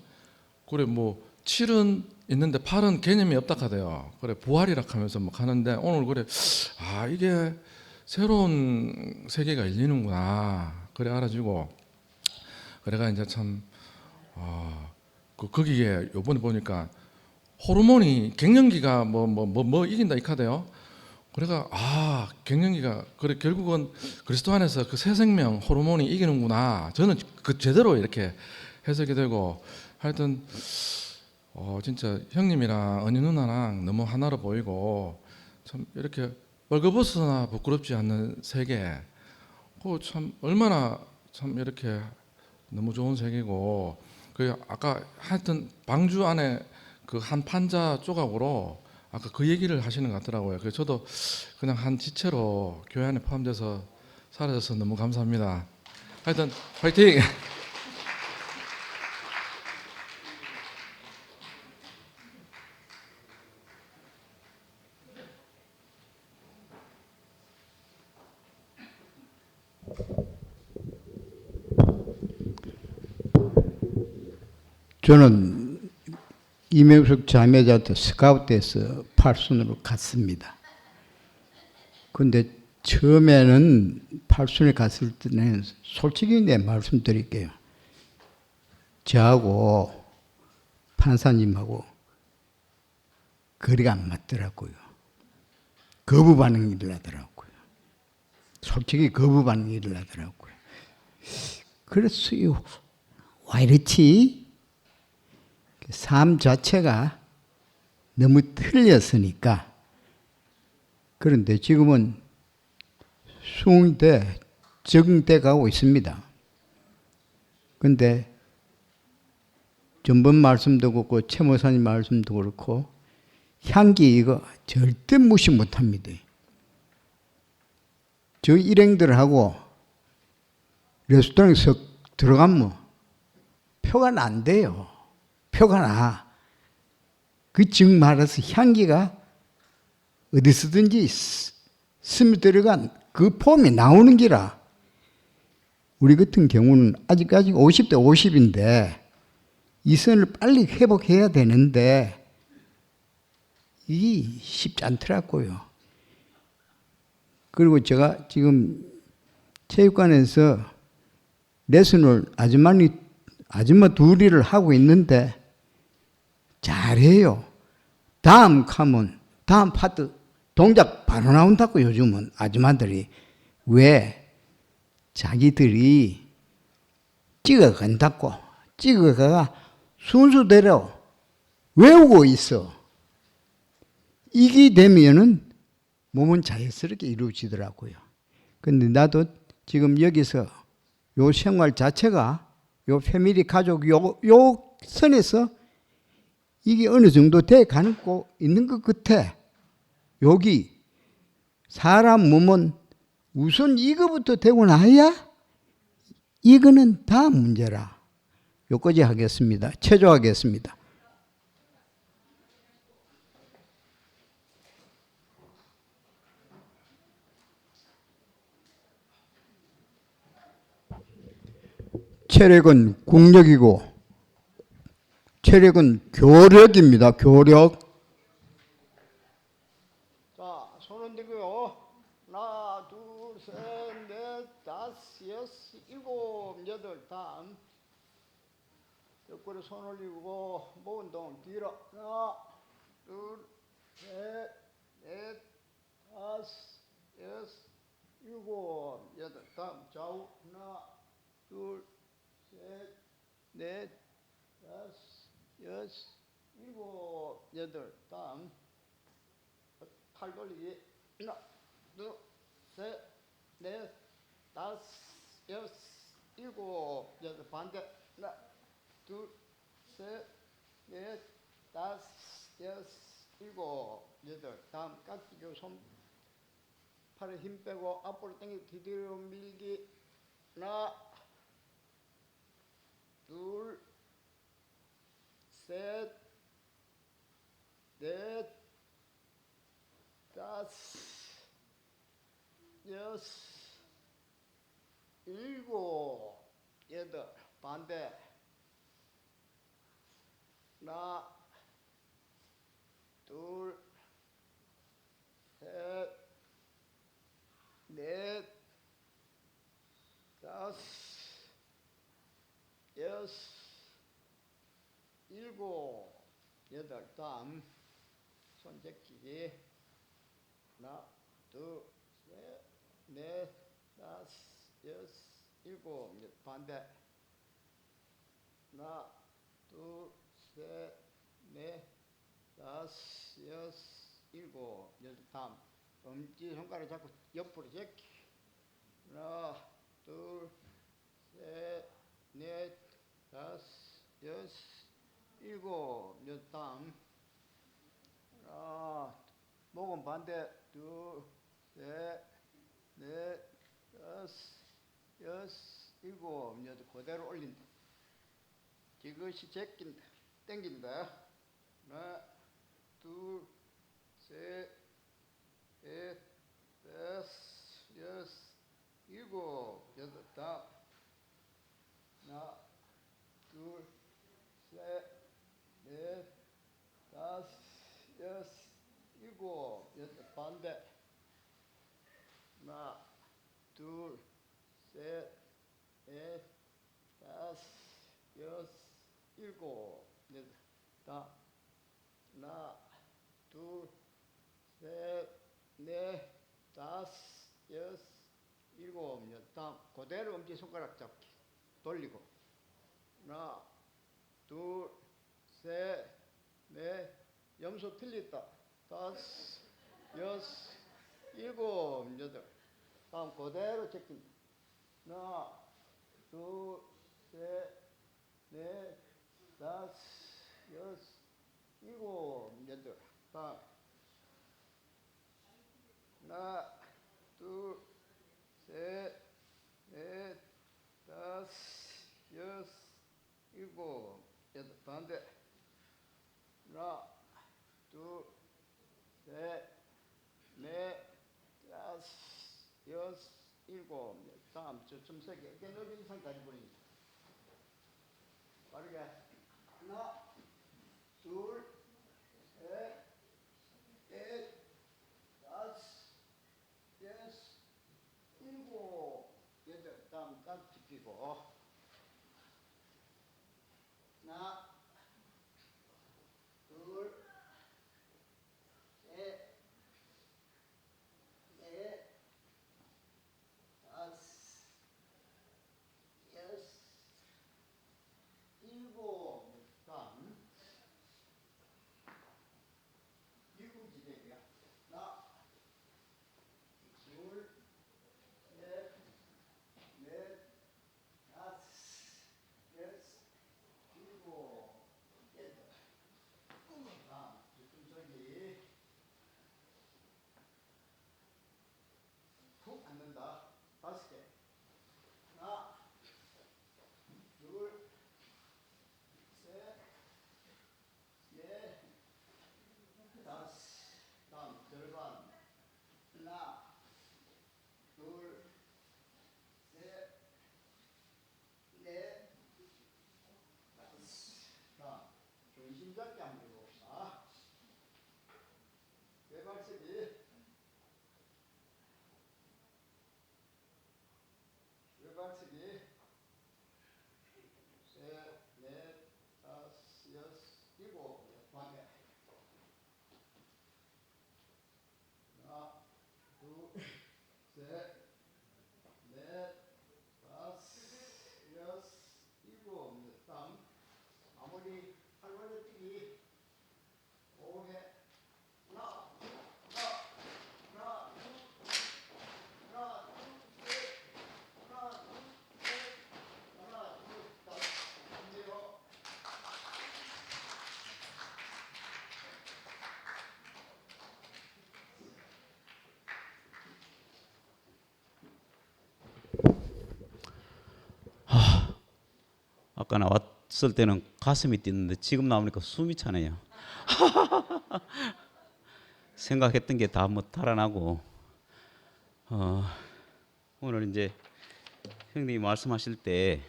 그래 뭐 7은 있는데 8은 개념이 없다 하대요. 그래 부활이라 하면서 막 하는데 오늘 그래 아 이게 새로운 세계가 열리는구나 그래 알아지고 그래가 이제 참 거기에 요번에 보니까 호르몬이 갱년기가 뭐 이긴다 이 카드요. 그래가 갱년기가 그래 결국은 그리스도 안에서 그 새 생명 호르몬이 이기는구나. 저는 그 제대로 이렇게 해석이 되고 하여튼 진짜 형님이랑 언니 누나랑 너무 하나로 보이고 참 이렇게 벌거벗으나 부끄럽지 않는 세계. 그 참 얼마나 참 이렇게 너무 좋은 세계고 그 아까 하여튼 방주 안에 그 한 판자 조각으로 아까 그 얘기를 하시는 것 같더라고요. 그래서 저도 그냥 한 지체로 교회 안에 포함돼서 사라져서 너무 감사합니다. 하여튼 화이팅! 저는 이명숙 자매자한테 스카우트해서 팔순으로 갔습니다. 근데 처음에는 팔순에 갔을 때는 솔직히 내 말씀드릴게요. 저하고 판사님하고 거리가 안 맞더라고요. 거부 반응이 일어나더라고요. 솔직히 거부 반응이 일어나더라고요. 그랬어요. 왜 이렇지? 삶 자체가 너무 틀렸으니까. 그런데 지금은 수긍돼 적응돼 가고 있습니다. 근데 전번 말씀도 그렇고 최 목사님 말씀도 그렇고 향기 이거 절대 무시 못합니다. 저 일행들하고 레스토랑에 석 들어가면 표가 난대요. 표가 나. 그 즉 말해서 향기가 어디서든지 스며들어간 그 폼이 나오는 기라. 우리 같은 경우는 아직까지 50대 50인데 이 선을 빨리 회복해야 되는데 이게 쉽지 않더라고요. 그리고 제가 지금 체육관에서 레슨을 아줌마 둘이를 하고 있는데 잘해요. 다음 카면 다음 파트 동작 바로 나온다고 요즘은 아줌마들이. 왜? 자기들이 찍어간다고. 찍어가 순서대로 외우고 있어. 이게 되면은 몸은 자연스럽게 이루어지더라고요. 근데 나도 지금 여기서 요 생활 자체가 요 패밀리 가족 요 선에서 이게 어느 정도 돼 가는 거 있는 것 같아. 여기 사람 몸은 우선 이거부터 되고 나야 이거는 다 문제라. 여기까지 하겠습니다. 체조하겠습니다. 체력은 국력이고 체력은 교력입니다. 교력. 자, 손은 들고요. 하나, 둘, 셋, 넷, 다섯, 여섯, 일곱, 여덟, 다음. 옆구리 손 올리고 목 운동 뒤로. 하나, 둘, 셋, 넷, 다섯, 여섯, 일곱, 여덟. 다음 좌우. 하나, 둘, 셋, 넷, 다섯, 여섯, 일곱, 여덟. 다음 팔 돌리기. 하나, 둘, 셋, 넷, 다섯, 여섯, 일곱, 여덟. 반대. 하나, 둘, 셋, 넷, 다섯, 여섯, 일곱, 여덟. 다음 깍지고 손 팔에 힘 빼고 앞으로 당기고 뒤로 밀기. 하나, 둘, 셋, 넷, 다섯, 여섯, 일곱, 여덟. 반대. 하나, 둘, 셋, 넷, 다섯, 여섯, 일곱, 여덟. 다음 손 제끼기. 하나, 둘, 셋, 넷, 다섯, 여섯, 일곱. 반대. 하나, 둘, 셋, 넷, 다섯, 여섯, 일곱, 여덟. 다음 엄지 손가락 잡고 옆으로 제끼. 하나, 둘, 셋, 넷, 다섯, 여섯, 일곱, 여덟. 다음 하나, 목은 반대. 둘, 셋, 넷, 다섯, 여섯, 일곱, 여덟. 그대로 올린다. 이것이 제낀다. 당긴다. 하나, 둘, 셋, 넷, 다섯, 여섯, 일곱, 여덟. 다음 하나, 둘, 셋, 넷, 다섯, 여섯, 일곱, 여덟. 반대. 하나, 둘, 셋, 넷, 다섯, 여섯, 일곱, 여덟. 다음 하나, 둘, 셋, 넷, 다섯, 여섯, 일곱, 여덟. 다음 그대로 엄지손가락 잡기. 돌리고. 하나, 둘, 셋, 넷, 염소 틀렸다. 다섯, 여섯, 일곱, 여덟. 다음 그대로 제낀다. 하나, 둘, 셋, 넷, 다섯, 여섯, 일곱, 여덟. 다음 하나, 둘, 셋, 넷, 다섯, 여섯, 일곱, 여덟. 반대. 하나, 둘, 셋, 넷, 다섯, 여섯, 일곱, 여덟. 다음 좀 세게 넓은 이상까지 보냅니다. 빠르게. 하나, 둘, 셋, 넷, 다섯, 여섯, 일곱, 여덟. 다음 깍지 끼고. 하나, 둘, 셋, 넷, 다섯, 여섯, 일곱. 다음 일곱 지대야. 하나, 둘, 셋, 넷, 다섯, 여섯, 일곱, 여덟. 다음 저기 푹 앉는다. 다섯 개. 하나, 둘, 셋, 넷, 다섯. 다음 절반. 하나, 둘, 셋, 넷, 다섯. 다음 중심 잡기 한번 해봅시다. 외발세비. 외발세비. 셋, 넷, 다섯, 여섯, 일곱. 반대. 하나, 둘, 셋, 넷, 다섯, 여섯, 일곱. 다음 마무리 팔벌려 뛰기. 오개. 하나, 하나, 하나, 둘, 하나, 둘, 셋, 아까 나왔을 때는 가슴이 뛰는데 지금 나오니까 숨이 차네요. 생각했던 게 다 뭐 달아나고 오늘 이제 형님이 말씀하실 때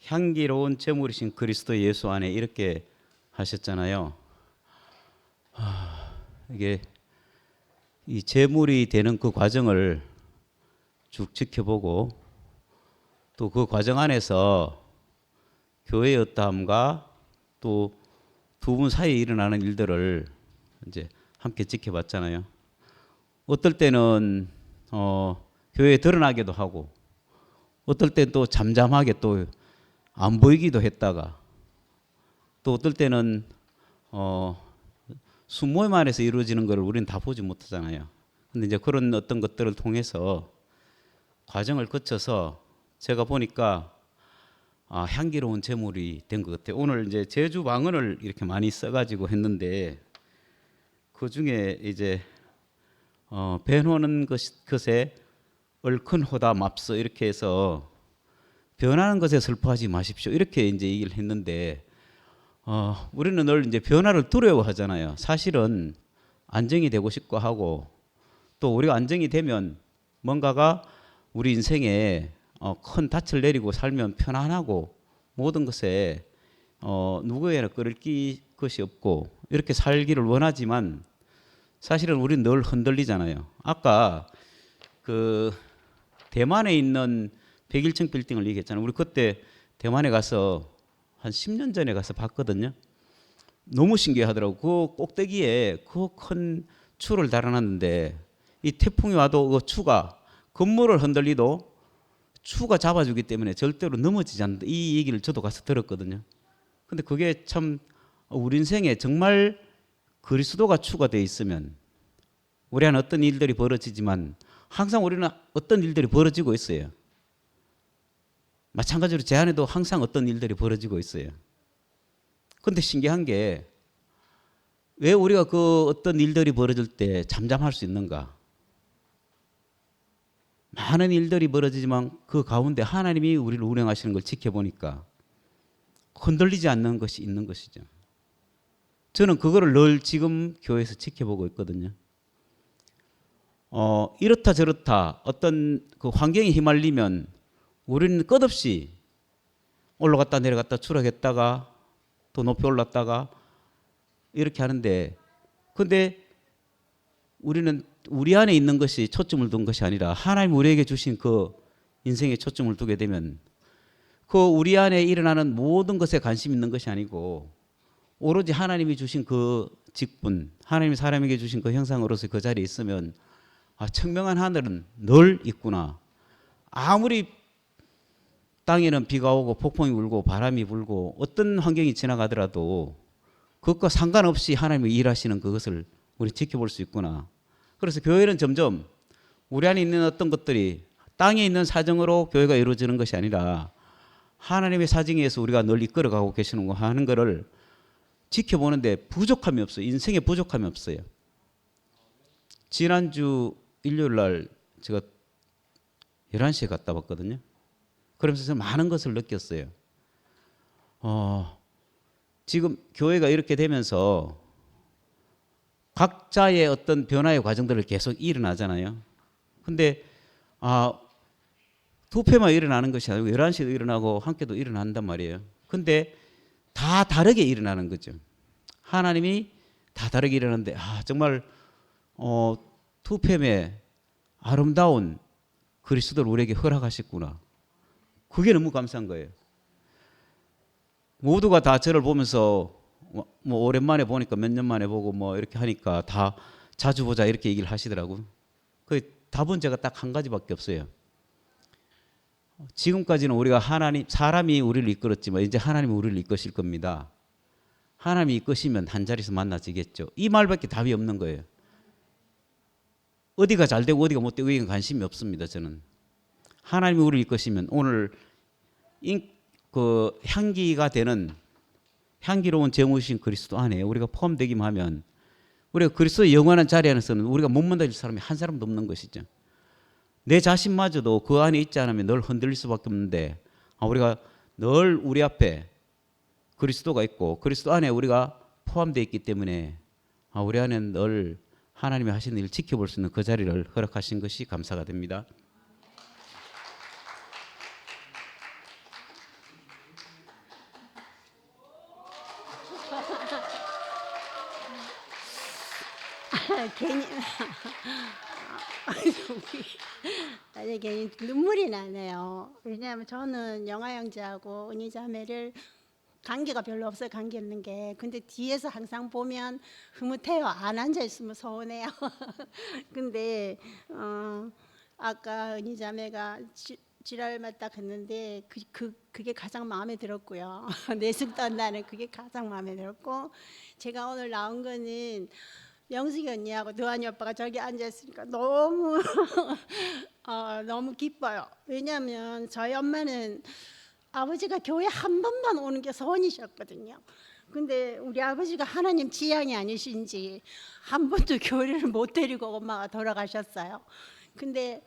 향기로운 제물이신 그리스도 예수 안에 이렇게 하셨잖아요. 이게 이 제물이 되는 그 과정을 쭉 지켜보고 또 그 과정 안에서 교회의 어떠함과 또 두 분 사이에 일어나는 일들을 이제 함께 지켜봤잖아요. 어떨 때는 교회에 드러나기도 하고 어떨 때 또 잠잠하게 또 안 보이기도 했다가 또 어떨 때는 순모임 안에서 이루어지는 것을 우리는 다 보지 못하잖아요. 근데 이제 그런 어떤 것들을 통해서 과정을 거쳐서 제가 보니까 향기로운 제물이 된 것 같아요. 오늘 이제 제주 방언을 이렇게 많이 써가지고 했는데 그 중에 이제 변호는 것에 얼큰 호다 맙서 이렇게 해서 변하는 것에 슬퍼하지 마십시오 이렇게 이제 얘기를 했는데 우리는 늘 이제 변화를 두려워하잖아요. 사실은 안정이 되고 싶고 하고 또 우리가 안정이 되면 뭔가가 우리 인생에 큰 닻을 내리고 살면 편안하고 모든 것에 누구에나 끌릴 것이 없고 이렇게 살기를 원하지만 사실은 우리는 늘 흔들리잖아요. 아까 그 대만에 있는 101층 빌딩을 얘기했잖아요. 우리 그때 대만에 가서 한 10년 전에 가서 봤거든요. 너무 신기하더라고. 그 꼭대기에 그 큰 추를 달아놨는데 이 태풍이 와도 그 추가 건물을 흔들리도 추가 잡아주기 때문에 절대로 넘어지지 않는다. 이 얘기를 저도 가서 들었거든요. 근데 그게 참 우리 인생에 정말 그리스도가 추가 되어 있으면 우리 안에 어떤 일들이 벌어지지만 항상 우리는 어떤 일들이 벌어지고 있어요. 마찬가지로 제 안에도 항상 어떤 일들이 벌어지고 있어요. 그런데 신기한 게 왜 우리가 그 어떤 일들이 벌어질 때 잠잠할 수 있는가? 많은 일들이 벌어지지만 그 가운데 하나님이 우리를 운행하시는 걸 지켜보니까 흔들리지 않는 것이 있는 것이죠. 저는 그거를 늘 지금 교회에서 지켜보고 있거든요. 이렇다 저렇다 어떤 그 환경에 휘말리면 우리는 끝없이 올라갔다 내려갔다 추락했다가 또 높이 올랐다가 이렇게 하는데 근데 우리는 우리 안에 있는 것이 초점을 둔 것이 아니라 하나님 우리에게 주신 그 인생에 초점을 두게 되면 그 우리 안에 일어나는 모든 것에 관심 있는 것이 아니고 오로지 하나님이 주신 그 직분 하나님이 사람에게 주신 그 형상으로서 그 자리에 있으면 청명한 하늘은 늘 있구나. 아무리 땅에는 비가 오고 폭풍이 불고 바람이 불고 어떤 환경이 지나가더라도 그것과 상관없이 하나님이 일하시는 그것을 우리 지켜볼 수 있구나. 그래서 교회는 점점 우리 안에 있는 어떤 것들이 땅에 있는 사정으로 교회가 이루어지는 것이 아니라 하나님의 사정에 의해서 우리가 늘 이끌어가고 계시는 거 하는 것을 지켜보는데 부족함이 없어요. 인생에 부족함이 없어요. 지난주 일요일 날 제가 11시에 갔다 왔거든요. 그러면서 많은 것을 느꼈어요. 지금 교회가 이렇게 되면서 각자의 어떤 변화의 과정들을 계속 일어나잖아요. 근데 투표만 일어나는 것이 아니고 11시도 일어나고 함께도 일어난단 말이에요. 근데 다 다르게 일어나는 거죠. 하나님이 다 다르게 일어나는데 정말 투표에 아름다운 그리스도를 우리에게 허락하셨구나. 그게 너무 감사한 거예요. 모두가 다 저를 보면서 뭐 오랜만에 보니까 몇 년 만에 보고 뭐 이렇게 하니까 다 자주 보자 이렇게 얘기를 하시더라고요. 그 답은 제가 딱 한 가지밖에 없어요. 지금까지는 우리가 사람이 우리를 이끌었지만 이제 하나님이 우리를 이끄실 겁니다. 하나님이 이끄시면 한 자리에서 만나지겠죠. 이 말밖에 답이 없는 거예요. 어디가 잘 되고 어디가 못 되고 이건 관심이 없습니다. 저는 하나님이 우리를 이끄시면 오늘 그 향기가 되는 향기로운 제물이신 그리스도 안에 우리가 포함되기만 하면 우리가 그리스도의 영원한 자리 안에서는 우리가 못 만나줄 사람이 한 사람도 없는 것이죠. 내 자신마저도 그 안에 있지 않으면 늘 흔들릴 수밖에 없는데 우리가 늘 우리 앞에 그리스도가 있고 그리스도 안에 우리가 포함되어 있기 때문에 우리 안에 늘 하나님이 하시는 일을 지켜볼 수 있는 그 자리를 허락하신 것이 감사가 됩니다. 괜히 아니 괜히 눈물이 나네요. 왜냐하면 저는 영아 형제하고 은희 자매를 관계가 별로 없어요. 관계 없는 게. 근데 뒤에서 항상 보면 흐뭇해요. 안 앉아 있으면 서운해요. 근데 아까 은희 자매가 지랄만 딱 했는데 그게 가장 마음에 들었고요. 내숭도 안 나는 그게 가장 마음에 들었고, 제가 오늘 나온 거는 명숙이 언니하고 도환이 오빠가 저기 앉아 있으니까 너무 너무 기뻐요. 왜냐하면 저희 엄마는 아버지가 교회 한 번만 오는 게 소원이셨거든요. 근데 우리 아버지가 하나님 지향이 아니신지 한 번도 교회를 못 데리고 엄마가 돌아가셨어요. 근데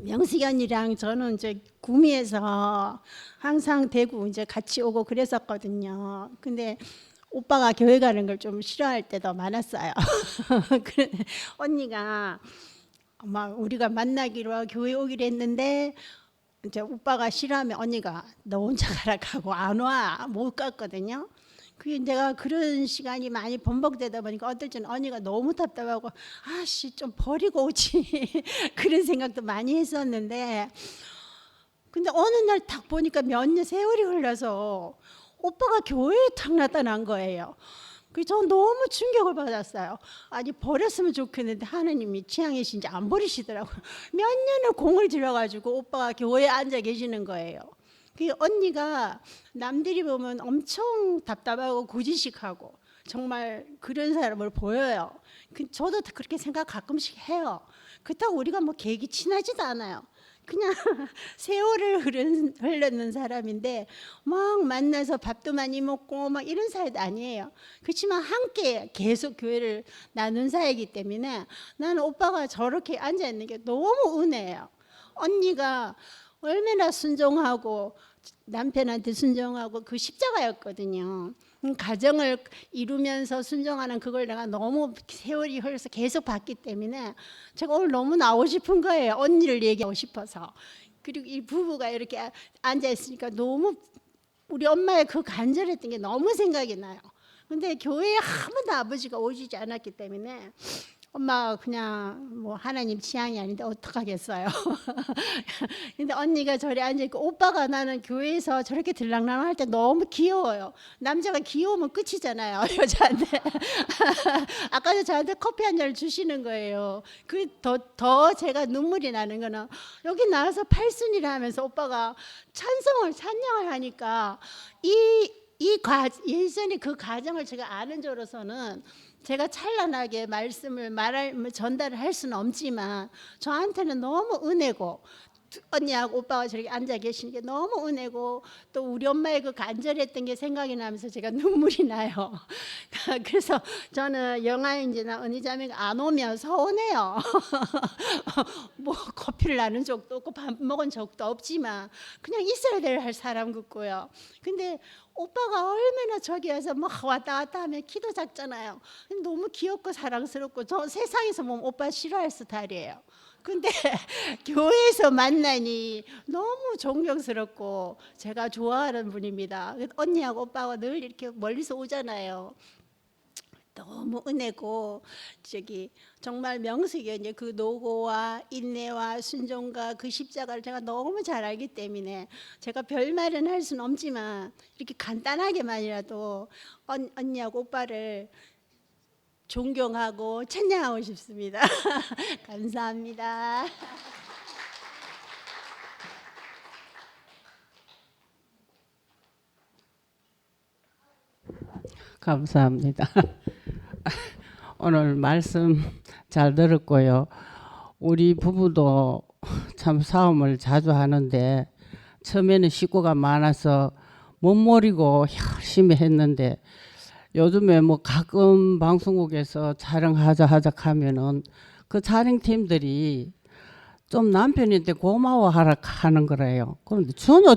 명숙이 언니랑 저는 이제 구미에서 항상 대구 이제 같이 오고 그랬었거든요. 근데 오빠가 교회 가는 걸 좀 싫어할 때도 많았어요. 그래 언니가 우리가 만나기로 교회 오기로 했는데 이제 오빠가 싫어하면 언니가 너 혼자 가라 하고 안 와, 못 갔거든요. 그게 내가 그런 시간이 많이 번복되다 보니까 어떨 때는 언니가 너무 답답하고 아씨 좀 버리고 오지 그런 생각도 많이 했었는데, 근데 어느 날 딱 보니까 몇 년 세월이 흘러서 오빠가 교회에 탁 나타난 거예요. 그래서 저는 너무 충격을 받았어요. 아니 버렸으면 좋겠는데 하나님이 취향이신지 안 버리시더라고요. 몇 년을 공을 들여가지고 오빠가 교회에 앉아 계시는 거예요. 그 언니가 남들이 보면 엄청 답답하고 고지식하고 정말 그런 사람을 보여요. 저도 그렇게 생각 가끔씩 해요. 그렇다고 우리가 뭐 계획이 친하지도 않아요. 그냥 세월을 흐르는 사람인데 막 만나서 밥도 많이 먹고 막 이런 사이도 아니에요. 그렇지만 함께 계속 교회를 나눈 사이이기 때문에 나는 오빠가 저렇게 앉아 있는 게 너무 은혜예요. 언니가 얼마나 순종하고 남편한테 순종하고 그 십자가였거든요. 가정을 이루면서 순종하는 그걸 내가 너무 세월이 흘러서 계속 봤기 때문에 제가 오늘 너무 나오고 싶은 거예요. 언니를 얘기하고 싶어서. 그리고 이 부부가 이렇게 앉아 있으니까 너무 우리 엄마의 그 간절했던 게 너무 생각이 나요. 근데 교회에 한 번도 아버지가 오시지 않았기 때문에 엄마가 그냥 뭐 하나님 취향이 아닌데 어떡하겠어요. 근데 언니가 저리 앉아있고 오빠가 나는 교회에서 저렇게 들락날락 할 때 너무 귀여워요. 남자가 귀여우면 끝이잖아요, 여자한테. 아까도 저한테 커피 한 잔을 주시는 거예요. 더 제가 눈물이 나는 거는 여기 나와서 팔순이를 하면서 오빠가 찬양을 하니까 예전에 그 과정을 제가 아는 저로서는 제가 찬란하게 말씀을 전달을 할 수는 없지만 저한테는 너무 은혜고, 언니하고 오빠가 저렇게 앉아 계시는 게 너무 은혜고, 또 우리 엄마의 그 간절했던 게 생각이 나면서 제가 눈물이 나요. 그래서 저는 영아인지나 언니자매가 안 오면 서운해요. 뭐 커피를 나눈 적도 없고 밥 먹은 적도 없지만 그냥 있어야 될 사람 같고요. 근데 오빠가 얼마나 저기 와서 뭐 왔다 갔다 하면 키도 작잖아요. 너무 귀엽고 사랑스럽고 저 세상에서 보면 오빠 싫어할 스타일이에요. 근데 교회에서 만나니 너무 존경스럽고 제가 좋아하는 분입니다. 언니하고 오빠가 늘 이렇게 멀리서 오잖아요. 너무 은혜고, 정말 명숙이 이제 그 노고와 인내와 순종과 그 십자가를 제가 너무 잘 알기 때문에 제가 별말은 할 수는 없지만 이렇게 간단하게만이라도 언니하고 오빠를 존경하고 찬양하고 싶습니다. 감사합니다. 감사합니다. 오늘 말씀 잘 들었고요. 우리 부부도 참 싸움을 자주 하는데 처음에는 식구가 많아서 못 모르고 열심히 했는데 요즘에 뭐 가끔 방송국에서 촬영하자 하면은 그 촬영팀들이 좀 남편한테 고마워하라 하는 거래요. 그런데 전혀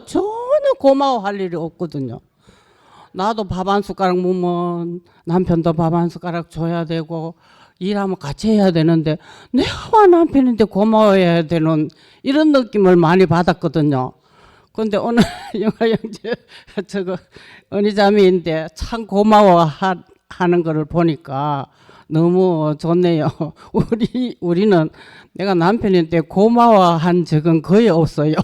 고마워할 일이 없거든요. 나도 밥 한 숟가락 먹으면 남편도 밥 한 숟가락 줘야 되고 일하면 같이 해야 되는데 내가 남편인데 고마워해야 되는 이런 느낌을 많이 받았거든요. 근데 오늘 영화영재 저거 언니자매인데 참 고마워하는 거를 보니까 너무 좋네요. 우리는 내가 남편인데 고마워한 적은 거의 없어요.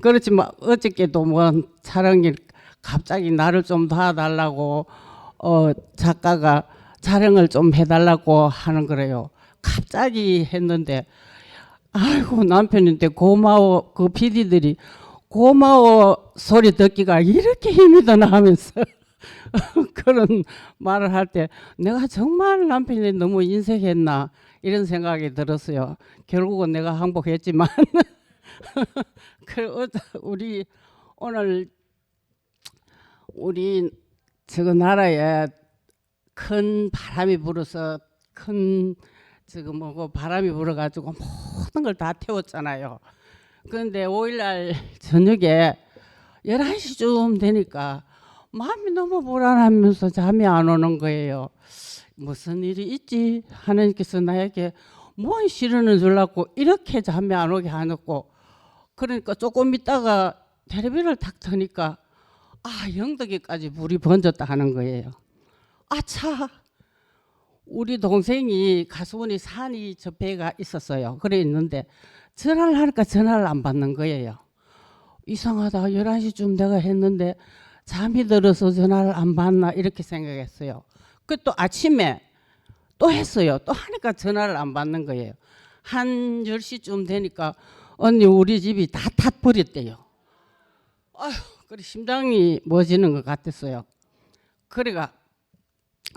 그렇지만 어저께도 뭐 촬영일 갑자기 나를 좀 도와달라고 작가가 촬영을 좀 해달라고 하는 거래요. 갑자기 했는데 아이고 남편인데 고마워 그 PD들이 고마워 소리 듣기가 이렇게 힘이 드나 하면서 그런 말을 할 때 내가 정말 남편이 너무 인색했나 이런 생각이 들었어요. 결국은 내가 항복했지만 우리 오늘 우리 저 나라에 큰 바람이 불어서 큰 지금 뭐고 바람이 불어가지고 모든 걸 다 태웠잖아요. 그런데 5일날 저녁에 11시쯤 되니까 마음이 너무 불안하면서 잠이 안 오는 거예요. 무슨 일이 있지? 하나님께서 나에게 뭘 시련을 주려고 이렇게 잠이 안 오게 하놓고 그러니까 조금 있다가 텔레비를 탁 트니까 영덕이까지 불이 번졌다 하는 거예요. 아차 우리 동생이 가수원이 산이 접해가 있었어요. 그래 있는데 전화를 하니까 전화를 안 받는 거예요. 이상하다 11시쯤 내가 했는데 잠이 들어서 전화를 안 받나 이렇게 생각했어요. 그 또 아침에 또 했어요. 또 하니까 전화를 안 받는 거예요. 한 10시쯤 되니까 언니 우리 집이 다 탔버렸대요. 아휴 그래 심장이 멎지는 것 같았어요. 그래가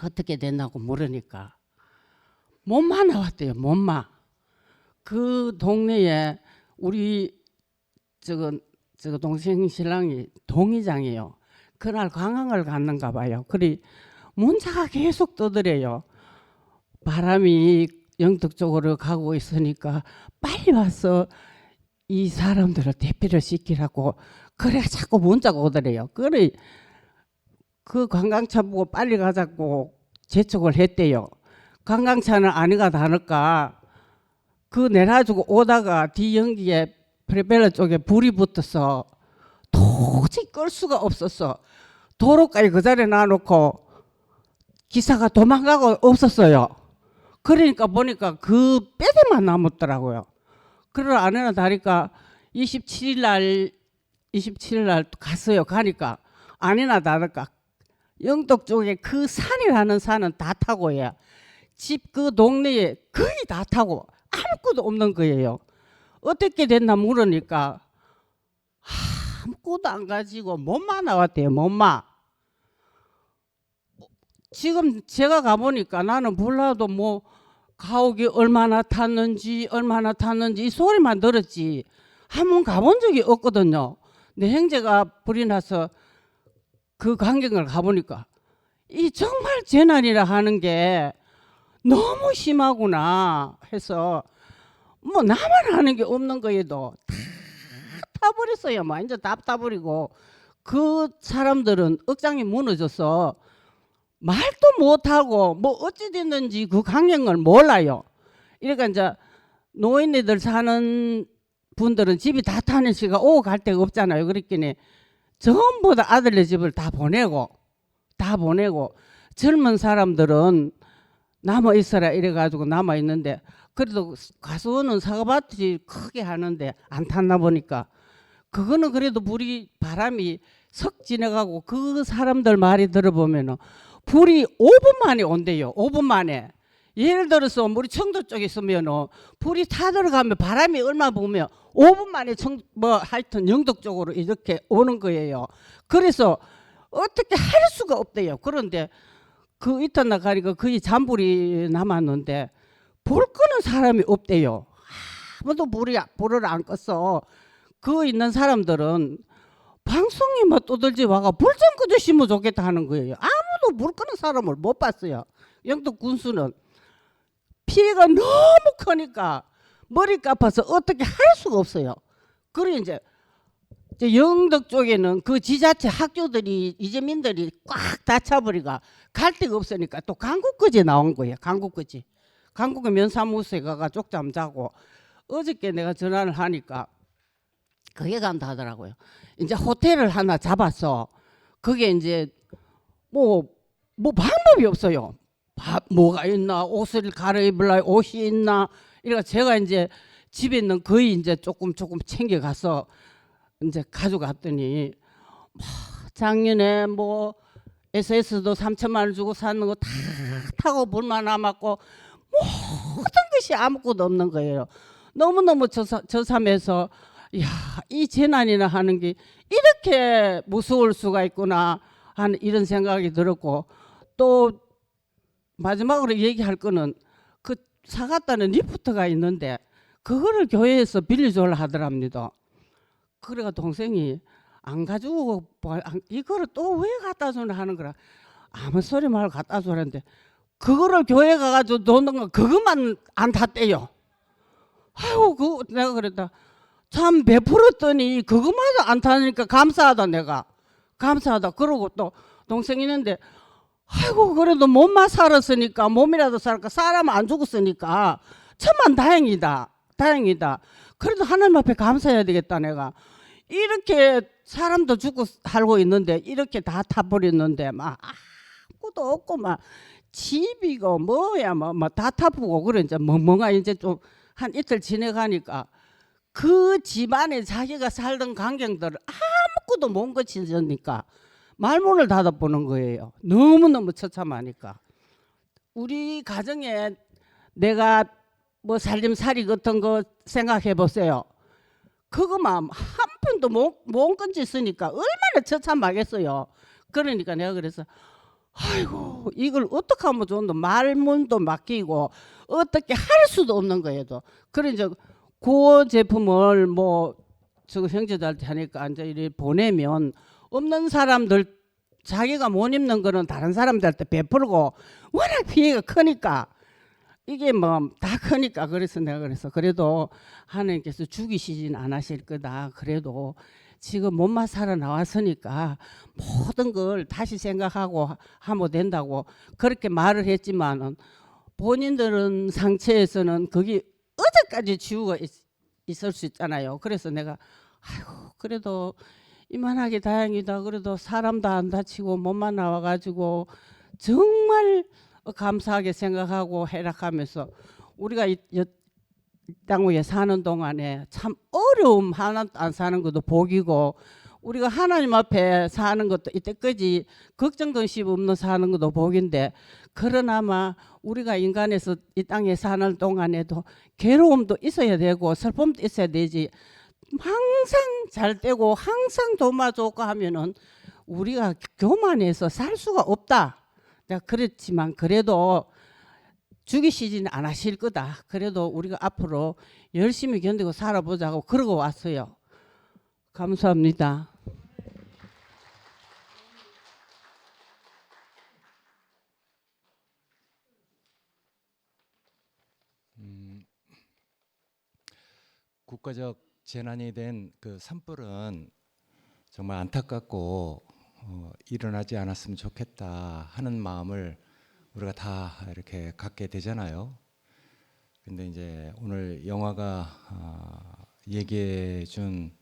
어떻게 됐나고 물으니까 몸마 나왔대요. 몸마. 그 동네에 우리 저거 동생 신랑이 동의장이에요. 그날 관광을 갔는가 봐요. 그래 문자가 계속 떠들어요. 바람이 영덕 쪽으로 가고 있으니까 빨리 와서 이 사람들을 대피를 시키라고 그래 자꾸 문자가 오더래요. 그래 그 관광차 보고 빨리 가자고 재촉을 했대요. 관광차는 아니가 다를까 그 내려가지고 오다가 뒤 연기에 프레벨러 쪽에 불이 붙어서 도저히 끌 수가 없었어. 도로까지 그 자리에 놔놓고 기사가 도망가고 없었어요. 그러니까 보니까 그 뼈대만 남았더라고요. 그걸 아내는 다니까 27일 날 갔어요. 가니까 아니나 다를까 영덕 쪽에 그 산이라는 산은 다 타고 해요. 집 그 동네에 거의 다 타고 아무것도 없는 거예요. 어떻게 됐나 물으니까 아무것도 안 가지고 몸만 나왔대요. 몸만. 지금 제가 가보니까 나는 몰라도 뭐 가옥이 얼마나 탔는지 이 소리만 들었지 한번 가본 적이 없거든요. 내 형제가 불이 나서 그 광경을 가보니까 이 정말 재난이라 하는 게 너무 심하구나 해서 뭐 나만 하는 게 없는 거에도 다 타버렸어요. 뭐 이제 다 타버리고 그 사람들은 억장이 무너져서 말도 못하고 뭐 어찌 됐는지 그 광경을 몰라요. 그러니까 이제 노인네들 사는 분들은 집이 다 타는 시가 오고 갈 데가 없잖아요. 그랬더니 전부 다 아들네 집을 다 보내고 젊은 사람들은 남아 있어라 이래가지고 남아 있는데 그래도 가수원은 사과밭이 크게 하는데 안 탔나 보니까 그거는 그래도 바람이 석 지나가고 그 사람들 말이 들어보면은 불이 5분 만에 온대요. 5분 만에. 예를 들어서 우리 청도 쪽에 있으면은 불이 타 들어가면 바람이 얼마 보면 5분 만에 하여튼 영덕 쪽으로 이렇게 오는 거예요. 그래서 어떻게 할 수가 없대요. 그런데 그 이튿날 가니까 거의 잔불이 남았는데 불 끄는 사람이 없대요. 아무도 불을 안 껐어. 그 있는 사람들은 방송이 뭐 떠들지 와가 불 좀 꺼주시면 좋겠다 하는 거예요. 아무도 불 끄는 사람을 못 봤어요. 영덕 군수는 피해가 너무 크니까 머리가 아파서 어떻게 할 수가 없어요. 그래 이제 이제 영덕 쪽에는 그 지자체 학교들이 이재민들이 꽉 다 차버리가 갈 데가 없으니까 또 강국거지 나온 거예요. 강국거지. 강국의 면사무소에 가가 쪽잠 자고 어저께 내가 전화를 하니까 그게 간다하더라고요. 이제 호텔을 하나 잡아서 그게 이제 뭐 방법이 없어요. 뭐가 있나, 옷을 갈아입을라 옷이 있나. 이러니까 제가 이제 집에 있는 거의 이제 조금 챙겨가서 이제 가져갔더니 작년에 뭐 SS도 3천만 원 주고 사는 거 다 타고 불만 남았고 모든 것이 아무것도 없는 거예요. 너무너무 저삼해서 야, 이 재난이나 하는 게 이렇게 무서울 수가 있구나 하는 이런 생각이 들었고, 또 마지막으로 얘기할 거는 그 사갔다는 리프트가 있는데 그거를 교회에서 빌려주려 하더랍니다. 그래가 동생이 안 가지고 이거를 또 왜 갖다 주나 하는 거라. 아무 소리 말고 갖다 주라는데 그거를 교회 가가지고 놓는 거 그것만 안 탔대요. 아이고 그 내가 그랬다. 참 베풀었더니 그것마저 안 타니까 감사하다. 내가 감사하다. 그러고 또 동생이 있는데 아이고 그래도 몸만 살았으니까 몸이라도 살까 사람 안 죽었으니까 천만 다행이다. 다행이다. 그래도 하나님 앞에 감사해야 되겠다. 내가 이렇게 사람도 죽고 살고 있는데 이렇게 다 타버렸는데 막 아무것도 없고 막 집이고 뭐야 뭐 다 타보고 그래. 이제 멍멍아 이제 좀 한 이틀 지내가니까 그 집안에 자기가 살던 광경들을 아무것도 못 거치니까 말문을 닫아보는 거예요. 너무너무 처참하니까. 우리 가정에 내가 뭐 살림살이 같은 거 생각해 보세요. 그거만 한 푼도 못 건졌으니까 얼마나 처참하겠어요. 그러니까 내가 그래서 아이고 이걸 어떻게 하면 좋은데 말문도 막히고 어떻게 할 수도 없는 거예요. 그래 이제 그 제품을 뭐 저 형제들한테 하니까 이제 이렇게 보내면 없는 사람들 자기가 못 입는 거는 다른 사람들한테 베풀고 워낙 피해가 크니까 이게 뭐 다 크니까 그래서 내가 그래서 그래도 하나님께서 죽이시진 않으실 거다. 그래도 지금 몸만 살아 나왔으니까 모든 걸 다시 생각하고 하면 된다고 그렇게 말을 했지만은 본인들은 상처에서는 그게 어제까지 지우가 있을 수 있잖아요. 그래서 내가 아이고 그래도 이만하게 다행이다. 그래도 사람도 안 다치고 몸만 나와가지고 정말 감사하게 생각하고 해락하면서 우리가 이 땅 위에 사는 동안에 참 어려움 하나 안 사는 것도 복이고 우리가 하나님 앞에 사는 것도 이때까지 걱정 근심 없는 사는 것도 복인데 그러나마 우리가 인간에서 이 땅에 사는 동안에도 괴로움도 있어야 되고 슬픔도 있어야 되지. 항상 잘 되고 항상 도와주고 하면은 우리가 교만해서 살 수가 없다. 내가 그렇지만 그래도 죽이시지는 않으실 거다. 그래도 우리가 앞으로 열심히 견디고 살아보자고 그러고 왔어요. 감사합니다. 국가적 재난이 된 그 산불은 정말 안타깝고 일어나지 않았으면 좋겠다 하는 마음을 우리가 다 이렇게 갖게 되잖아요. 근데 이제 오늘 영화가 얘기해 준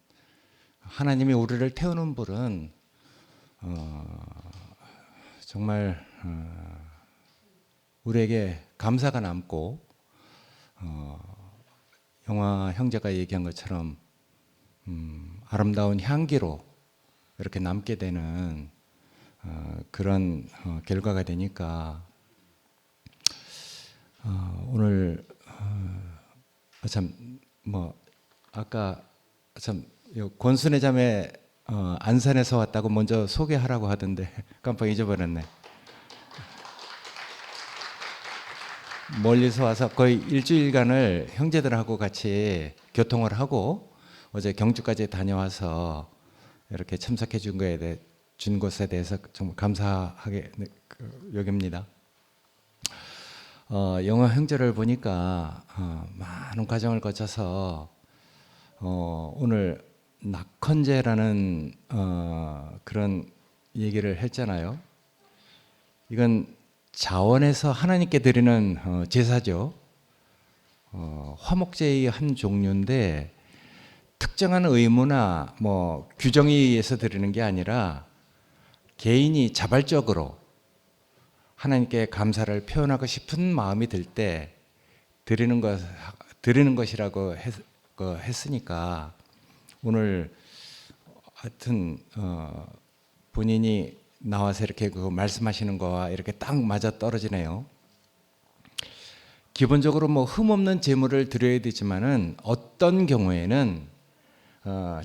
하나님이 우리를 태우는 불은 정말 우리에게 감사가 남고 영화 형제가 얘기한 것처럼 아름다운 향기로 이렇게 남게 되는 그런 결과가 되니까 오늘 참 뭐 아까 참 권순애 자매 안산에서 왔다고 먼저 소개하라고 하던데 깜빡 잊어버렸네. 멀리서 와서 거의 일주일간을 형제들하고 같이 교통을 하고 어제 경주까지 다녀와서 이렇게 참석해 준 것에 대해서 정말 감사하게 여깁니다. 영화 형제를 보니까 많은 과정을 거쳐서 오늘 낙헌제라는 그런 얘기를 했잖아요. 이건 자원에서 하나님께 드리는 제사죠. 화목제의 한 종류인데 특정한 의무나 뭐 규정에 의해서 드리는 게 아니라 개인이 자발적으로 하나님께 감사를 표현하고 싶은 마음이 들 때 드리는 것이라고 했으니까 오늘 하여튼 본인이 나와서 이렇게 그 말씀하시는 거와 이렇게 딱 맞아 떨어지네요. 기본적으로 뭐 흠없는 제물을 드려야 되지만은 어떤 경우에는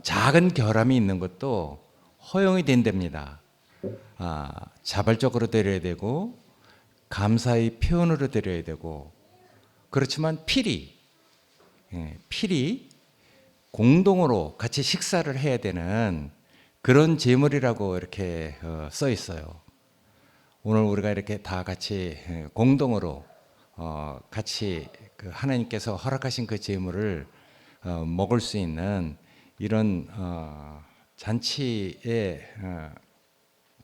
작은 결함이 있는 것도 허용이 된답니다. 자발적으로 드려야 되고 감사의 표현으로 드려야 되고 그렇지만 필히 공동으로 같이 식사를 해야 되는 그런 제물이라고 이렇게 써 있어요. 오늘 우리가 이렇게 다 같이 공동으로 같이 그 하나님께서 허락하신 그 제물을 먹을 수 있는 이런 잔치의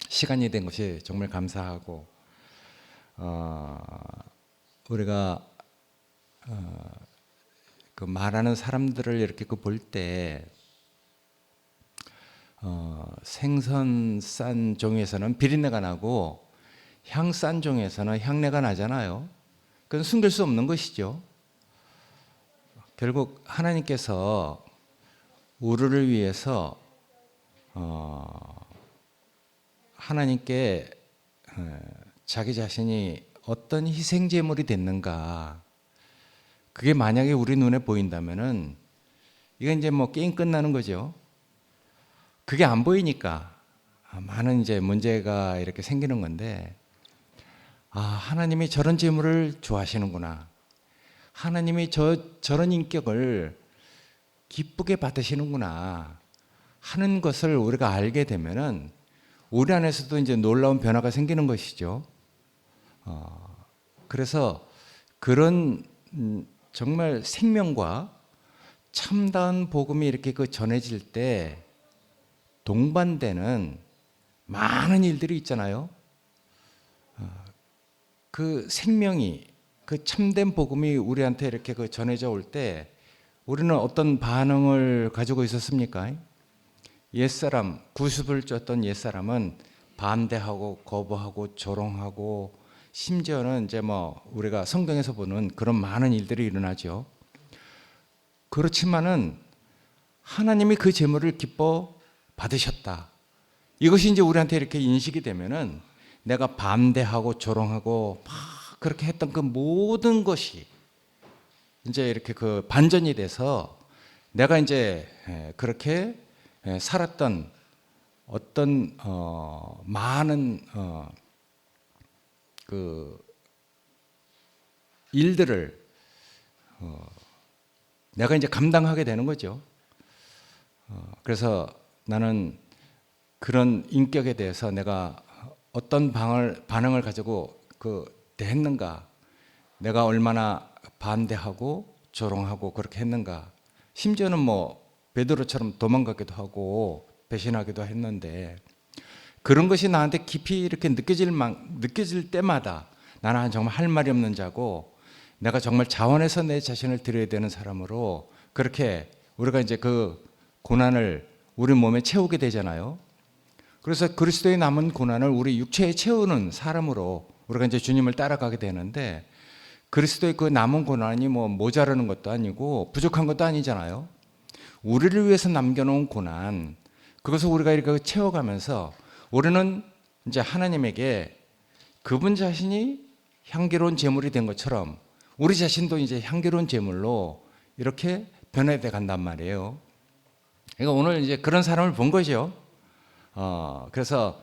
시간이 된 것이 정말 감사하고 우리가 그 말하는 사람들을 이렇게 볼 때 생선 싼 종에서는 비린내가 나고 향 싼 종에서는 향내가 나잖아요. 그건 숨길 수 없는 것이죠. 결국 하나님께서 우리를 위해서 하나님께 자기 자신이 어떤 희생 제물이 됐는가, 그게 만약에 우리 눈에 보인다면은 이건 이제 뭐 게임 끝나는 거죠. 그게 안 보이니까 많은 이제 문제가 이렇게 생기는 건데, 하나님이 저런 제물을 좋아하시는구나, 하나님이 저런 인격을 기쁘게 받으시는구나 하는 것을 우리가 알게 되면은 우리 안에서도 이제 놀라운 변화가 생기는 것이죠. 그래서 그런 정말 생명과 참다운 복음이 이렇게 그 전해질 때 동반되는 많은 일들이 있잖아요. 그 생명이, 그 참된 복음이 우리한테 이렇게 그 전해져 올 때 우리는 어떤 반응을 가지고 있었습니까? 옛사람, 구습을 쫓던 옛사람은 반대하고 거부하고 조롱하고 심지어는 이제 뭐 우리가 성경에서 보는 그런 많은 일들이 일어나죠. 그렇지만은 하나님이 그 제물을 기뻐 받으셨다. 이것이 이제 우리한테 이렇게 인식이 되면은 내가 반대하고 조롱하고 막 그렇게 했던 그 모든 것이 이제 이렇게 그 반전이 돼서 내가 이제 그렇게 살았던 어떤 많은 그 일들을 내가 이제 감당하게 되는 거죠. 그래서 나는 그런 인격에 대해서 내가 어떤 반응을 가지고 대했는가, 내가 얼마나 반대하고 조롱하고 그렇게 했는가, 심지어는 뭐 베드로처럼 도망가기도 하고 배신하기도 했는데, 그런 것이 나한테 깊이 이렇게 느껴질 때마다 나는 정말 할 말이 없는 자고 내가 정말 자원해서 내 자신을 드려야 되는 사람으로 그렇게 우리가 이제 그 고난을 우리 몸에 채우게 되잖아요. 그래서 그리스도의 남은 고난을 우리 육체에 채우는 사람으로 우리가 이제 주님을 따라가게 되는데, 그리스도의 그 남은 고난이 뭐 모자라는 것도 아니고 부족한 것도 아니잖아요. 우리를 위해서 남겨놓은 고난, 그것을 우리가 이렇게 채워가면서 우리는 이제 하나님에게 그분 자신이 향기로운 제물이 된 것처럼 우리 자신도 이제 향기로운 제물로 이렇게 변해돼 간단 말이에요. 그러니까 오늘 이제 그런 사람을 본 거죠. 그래서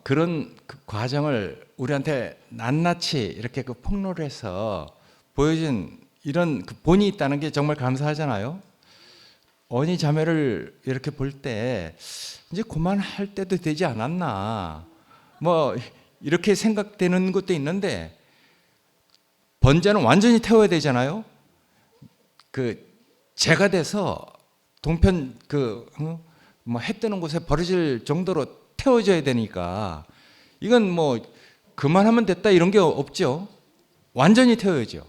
그런 그 과정을 우리한테 낱낱이 이렇게 그 폭로해서 보여준 이런 그 본이 있다는 게 정말 감사하잖아요. 언니 자매를 이렇게 볼 때 이제 그만할 때도 되지 않았나, 뭐 이렇게 생각되는 것도 있는데, 번제는 완전히 태워야 되잖아요. 그 제가 돼서 동편 뭐 해 뜨는 곳에 버려질 정도로 태워져야 되니까 이건 뭐 그만하면 됐다 이런 게 없죠. 완전히 태워야죠.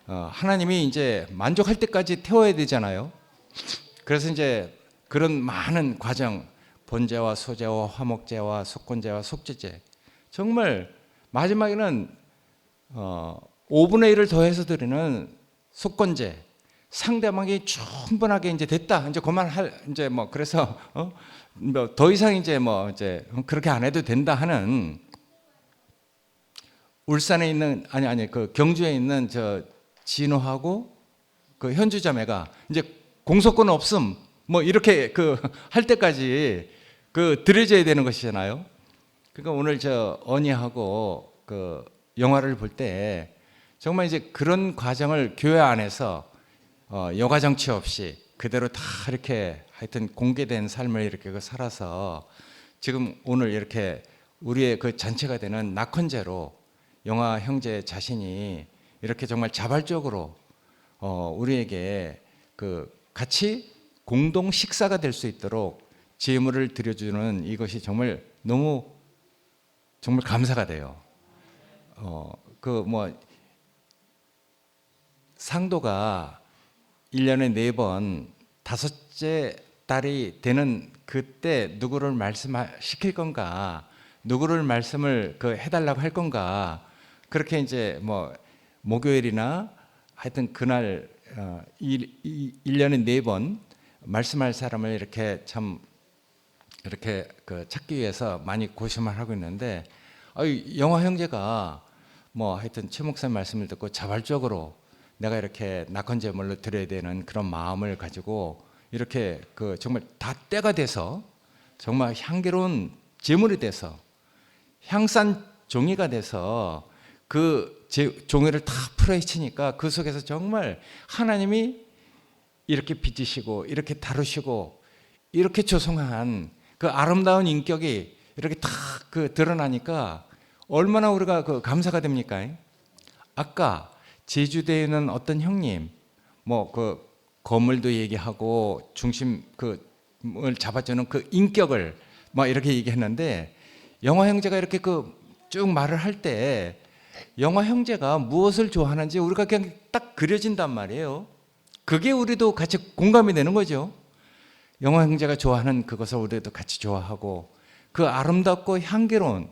하나님이 이제 만족할 때까지 태워야 되잖아요. 그래서 이제 그런 많은 과정, 번제와 소제와 화목제와 속건제와 속죄제, 정말 마지막에는 5분의 1을 더해서 드리는 속건제, 상대방이 충분하게 이제 됐다, 이제 그만할, 이제 뭐 그래서 뭐 더 이상 이제 뭐 이제 그렇게 안 해도 된다 하는, 울산에 있는 아니 그 경주에 있는 저 진호하고 그 현주자매가 이제 공소권 없음 뭐 이렇게 그 할 때까지 그 드려져야 되는 것이잖아요. 그러니까 오늘 저 언니하고 그 영화를 볼 때 정말 이제 그런 과정을 교회 안에서 여과 정치 없이 그대로 다 이렇게 하여튼 공개된 삶을 이렇게 살아서 지금 오늘 이렇게 우리의 그 전체가 되는 낙헌제로 영화 형제 자신이 이렇게 정말 자발적으로 우리에게 그 같이 공동 식사가 될 수 있도록 제물을 드려주는 이것이 정말 너무 정말 감사가 돼요. 그 뭐 상도가 1년에 4번 5째 달이 되는 그때 누구를 말씀시킬 건가, 누구를 말씀을 그 해달라고 할 건가, 그렇게 이제 뭐 목요일이나 하여튼 그날 1년에 4번 말씀할 사람을 이렇게 참 이렇게 그 찾기 위해서 많이 고심을 하고 있는데, 영화 형제가 뭐 하여튼 최 목사님 말씀을 듣고 자발적으로 내가 이렇게 낙헌제물로 드려야 되는 그런 마음을 가지고 이렇게 그 정말 다 때가 돼서 정말 향기로운 제물이 돼서 향산 종이가 돼서 그 종이를 다 풀어헤치니까 그 속에서 정말 하나님이 이렇게 빚으시고 이렇게 다루시고 이렇게 조성한 그 아름다운 인격이 이렇게 다 그 드러나니까 얼마나 우리가 그 감사가 됩니까? 아까 제주도에 있는 어떤 형님 뭐 그 건물도 얘기하고 중심 그을 잡아주는 그 인격을 막 이렇게 얘기했는데, 영화 형제가 이렇게 그 쭉 말을 할 때 영화 형제가 무엇을 좋아하는지 우리가 그냥 딱 그려진단 말이에요. 그게 우리도 같이 공감이 되는 거죠. 영화 형제가 좋아하는 그것을 우리도 같이 좋아하고, 그 아름답고 향기로운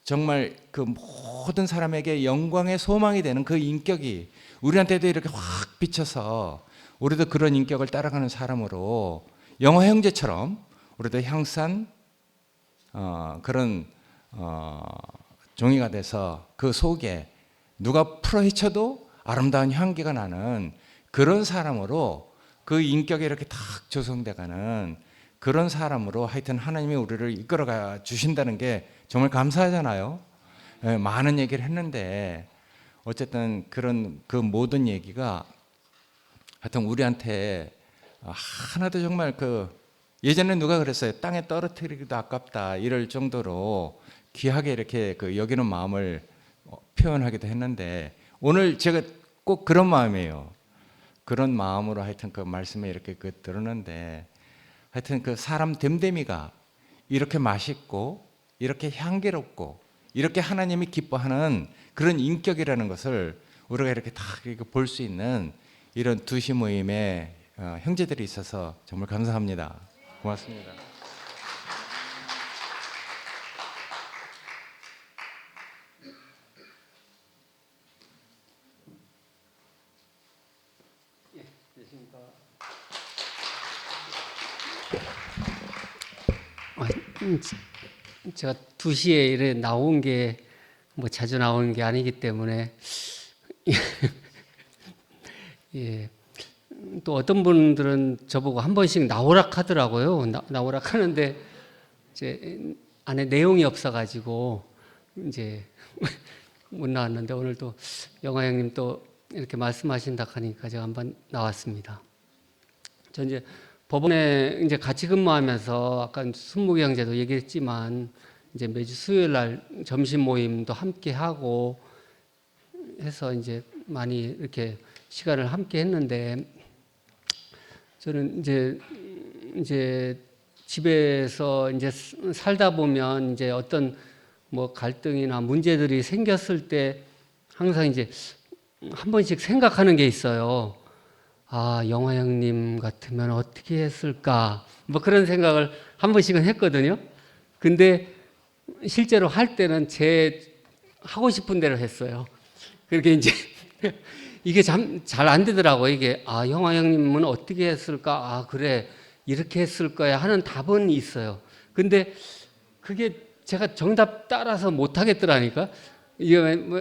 정말 그 모든 사람에게 영광의 소망이 되는 그 인격이 우리한테도 이렇게 확 비쳐서 우리도 그런 인격을 따라가는 사람으로 영화 형제처럼 우리도 향산 그런 종이가 돼서 그 속에 누가 풀어헤쳐도 아름다운 향기가 나는 그런 사람으로, 그 인격이 이렇게 탁 조성돼가는 그런 사람으로 하여튼 하나님이 우리를 이끌어가 주신다는 게 정말 감사하잖아요. 많은 얘기를 했는데 어쨌든 그런 그 모든 얘기가 하여튼 우리한테 하나도 정말 그 예전에 누가 그랬어요. 땅에 떨어뜨리기도 아깝다 이럴 정도로 귀하게 이렇게 그 여기는 마음을 표현하기도 했는데, 오늘 제가 꼭 그런 마음이에요. 그런 마음으로 하여튼 그 말씀에 이렇게 그 들었는데, 하여튼 그 사람 됨됨이가 이렇게 맛있고 이렇게 향기롭고 이렇게 하나님이 기뻐하는 그런 인격이라는 것을 우리가 이렇게 다 볼 수 있는 이런 두시 모임에 형제들이 있어서 정말 감사합니다. 고맙습니다. 제가 2시에 이래 나온 게 뭐 자주 나오는 게 아니기 때문에 예. 또 어떤 분들은 저보고 한 번씩 나오락 하더라고요. 나오락 하는데 이제 안에 내용이 없어가지고 이제 못 나왔는데, 오늘 또 영화 형님 또 이렇게 말씀하신다 하니까 제가 한번 나왔습니다. 저 이제 법원에 이제 같이 근무하면서 아까 순무기 형제도 얘기했지만 이제 매주 수요일 날 점심 모임도 함께 하고 해서 이제 많이 이렇게 시간을 함께 했는데, 저는 이제 집에서 이제 살다 보면 이제 어떤 뭐 갈등이나 문제들이 생겼을 때 항상 이제 한 번씩 생각하는 게 있어요. 아, 영화 형님 같으면 어떻게 했을까? 뭐 그런 생각을 한 번씩은 했거든요. 근데 실제로 할 때는 제 하고 싶은 대로 했어요. 그렇게 이제 이게 참 잘 안 되더라고요. 이게 아, 영화 형님은 어떻게 했을까? 아, 그래. 이렇게 했을 거야 하는 답은 있어요. 근데 그게 제가 정답 따라서 못 하겠더라니까. 이게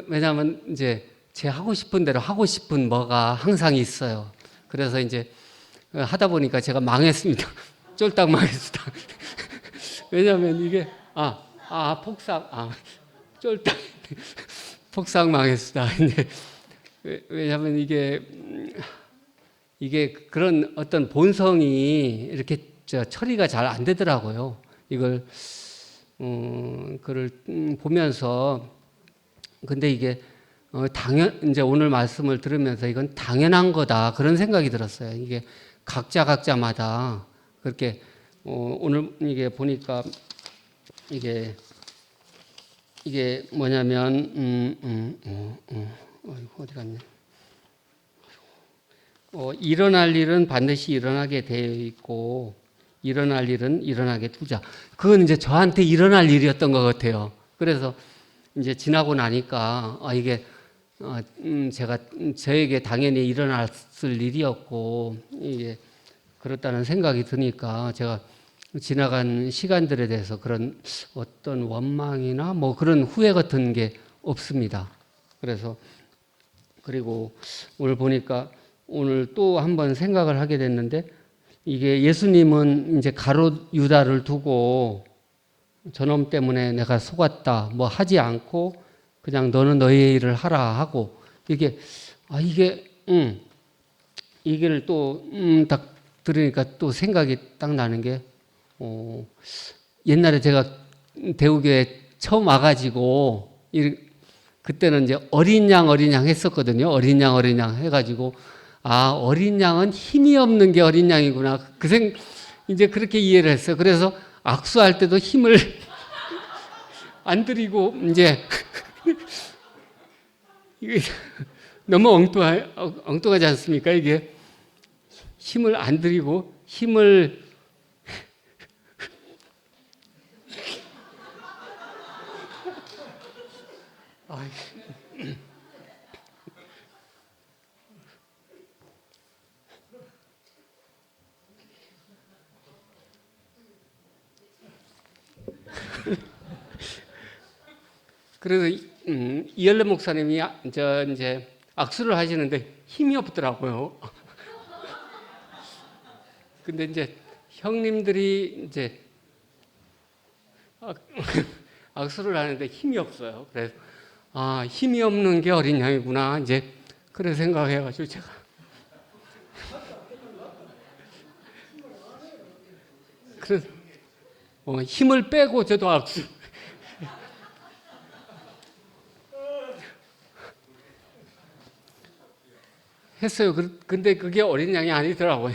왜냐하면 이제 제 하고 싶은 대로 하고 싶은 뭐가 항상 있어요. 그래서 이제 하다 보니까 제가 망했습니다. 쫄딱 망했습니다. 왜냐하면 이게 폭삭 쫄딱 폭삭 망했습니다. 근데 왜냐하면 이게 그런 어떤 본성이 이렇게 처리가 잘 안 되더라고요. 이걸 그걸 보면서 근데 이게 이제 오늘 말씀을 들으면서 이건 당연한 거다 그런 생각이 들었어요. 이게 각자마다 그렇게 오늘 이게 보니까 이게 뭐냐면 어디 갔냐? 일어날 일은 반드시 일어나게 되어 있고 일어날 일은 일어나게 두자. 그건 이제 저한테 일어날 일이었던 것 같아요. 그래서 이제 지나고 나니까 이게 제가 저에게 당연히 일어났을 일이었고 이게 그렇다는 생각이 드니까 제가 지나간 시간들에 대해서 그런 어떤 원망이나 뭐 그런 후회 같은 게 없습니다. 그래서 그리고 오늘 보니까 오늘 또 한번 생각을 하게 됐는데 이게 예수님은 이제 가롯 유다를 두고 저놈 때문에 내가 속았다 뭐 하지 않고 그냥 너는 너의 일을 하라 하고 이게를 또 딱 들으니까 또 생각이 딱 나는 게 옛날에 제가 대우교회 처음 와가지고 그때는 이제 어린 양 했었거든요. 어린 양 해가지고 어린 양은 힘이 없는 게 어린 양이구나. 이제 그렇게 이해를 했어요. 그래서 악수할 때도 힘을 안 들이고 이제 이게 너무 엉뚱하지 않습니까? 이게 힘을 안 들이고 힘을 그래서 이열래 목사님이 이제 악수를 하시는데 힘이 없더라고요. 근데 이제 형님들이 이제 악수를 하는데 힘이 없어요. 그래서 힘이 없는 게 어린 양이구나. 이제 그래 생각해가지고 제가 그래서 힘을 빼고 저도 악수. 했어요. 근데 그게 어린 양이 아니더라고요.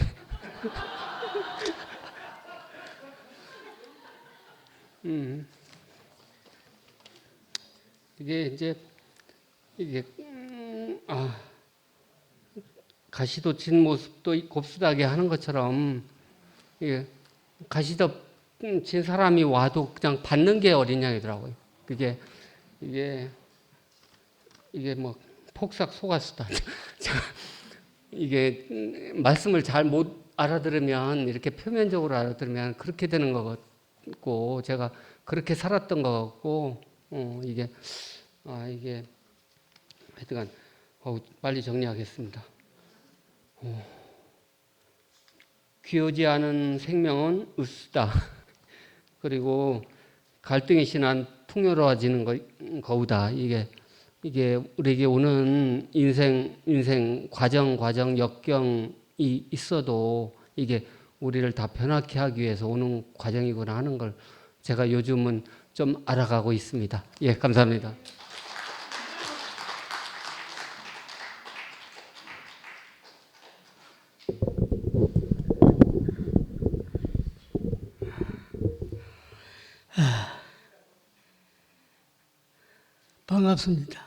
이게 가시도 진 모습도 곱슬하게 하는 것처럼 가시도 진 사람이 와도 그냥 받는 게 어린 양이더라고요. 이게 뭐 폭삭 속았수다. 이게 말씀을 잘 못 알아들으면 이렇게 표면적으로 알아들으면 그렇게 되는 것 같고 제가 그렇게 살았던 것 같고 이게 하여튼간 빨리 정리하겠습니다. 귀하지 않은 생명은 으스다. 그리고 갈등이 심한 풍요로워지는 거우다. 이게 우리에게 오는 인생 과정 역경이 있어도 이게 우리를 다 변화케 하기 위해서 오는 과정이구나 하는 걸 제가 요즘은 좀 알아가고 있습니다. 예, 감사합니다. 반갑습니다.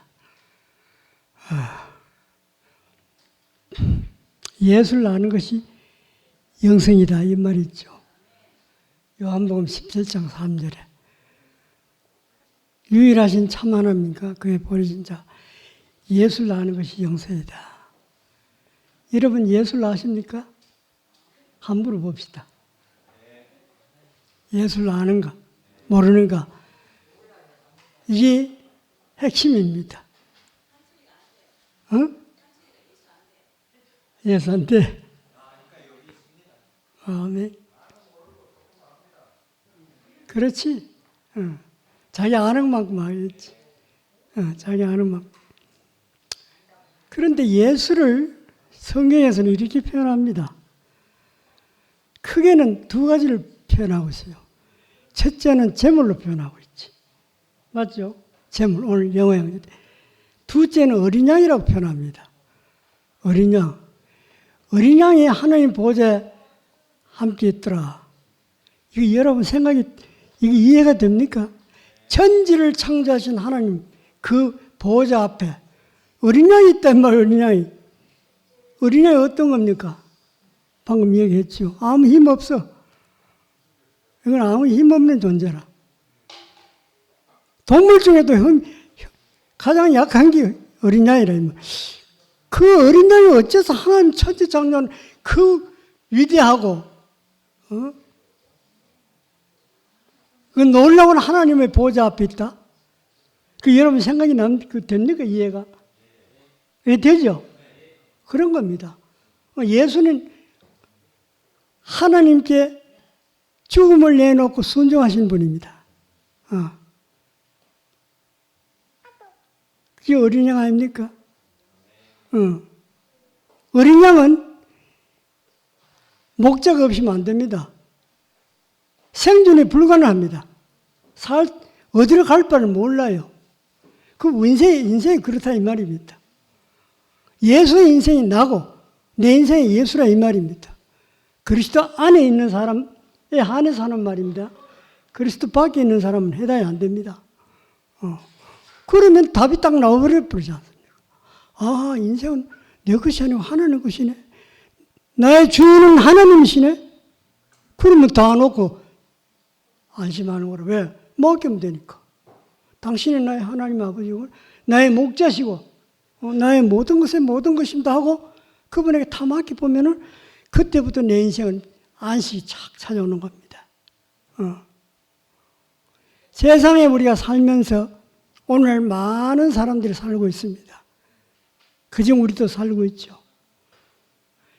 예수를 아는 것이 영생이다 이 말이 있죠. 요한복음 17장 3절에 유일하신 참 하나님과 그의 보내신 자 예수를 아는 것이 영생이다. 여러분 예수를 아십니까? 함부로 봅시다. 예수를 아는가 모르는가 이게 핵심입니다. 예수 안 돼. 아멘. 그렇지. 자기 아는 만큼 하겠지. 자기 아는 만큼. 그런데 예수를 성경에서는 이렇게 표현합니다. 크게는 두 가지를 표현하고 있어요. 첫째는 제물로 표현하고 있지. 맞죠? 제물, 오늘 영어형. 둘째는 어린 양이라고 표현합니다. 어린 양. 어린 양이 하나님 보좌에 함께 있더라. 이거 여러분 생각이, 이게 이해가 됩니까? 천지를 창조하신 하나님 그 보좌 앞에 어린 양이 있단 말이에요, 어린 양이. 어린 양이 어떤 겁니까? 방금 얘기했죠. 아무 힘 없어. 이건 아무 힘 없는 존재라. 동물 중에도 가장 약한 게 어린 양이라. 그 어린 양이 어째서 하나님 천지 창조한 그 위대하고, 그 놀라운 하나님의 보좌 앞에 있다? 그 여러분 생각이 됩니까? 이해가? 왜 되죠? 그런 겁니다. 예수는 하나님께 죽음을 내놓고 순종하신 분입니다. 그게 어린 양 아닙니까? 어린 양은 목자가 없이면 안 됩니다. 생존이 불가능합니다. 어디로 갈 바를 몰라요. 그 인생이 그렇다 이 말입니다. 예수의 인생이 나고 내 인생이 예수라 이 말입니다. 그리스도 안에 있는 사람에 한해서 하는 말입니다. 그리스도 밖에 있는 사람은 해당이 안 됩니다. 그러면 답이 딱 나와버려 버리지 않습니까? 아, 인생은 내 것이 아니고 하나님 것이네. 나의 주인은 하나님이시네. 그러면 다 놓고 안심하는 거라. 왜? 맡기면 되니까. 당신이 나의 하나님 아버지고 나의 목자시고 나의 모든 것에 모든 것입니다 하고 그분에게 다 맡겨보면은 그때부터 내 인생은 안식이 착 찾아오는 겁니다. 세상에 우리가 살면서 오늘 많은 사람들이 살고 있습니다. 그중 우리도 살고 있죠.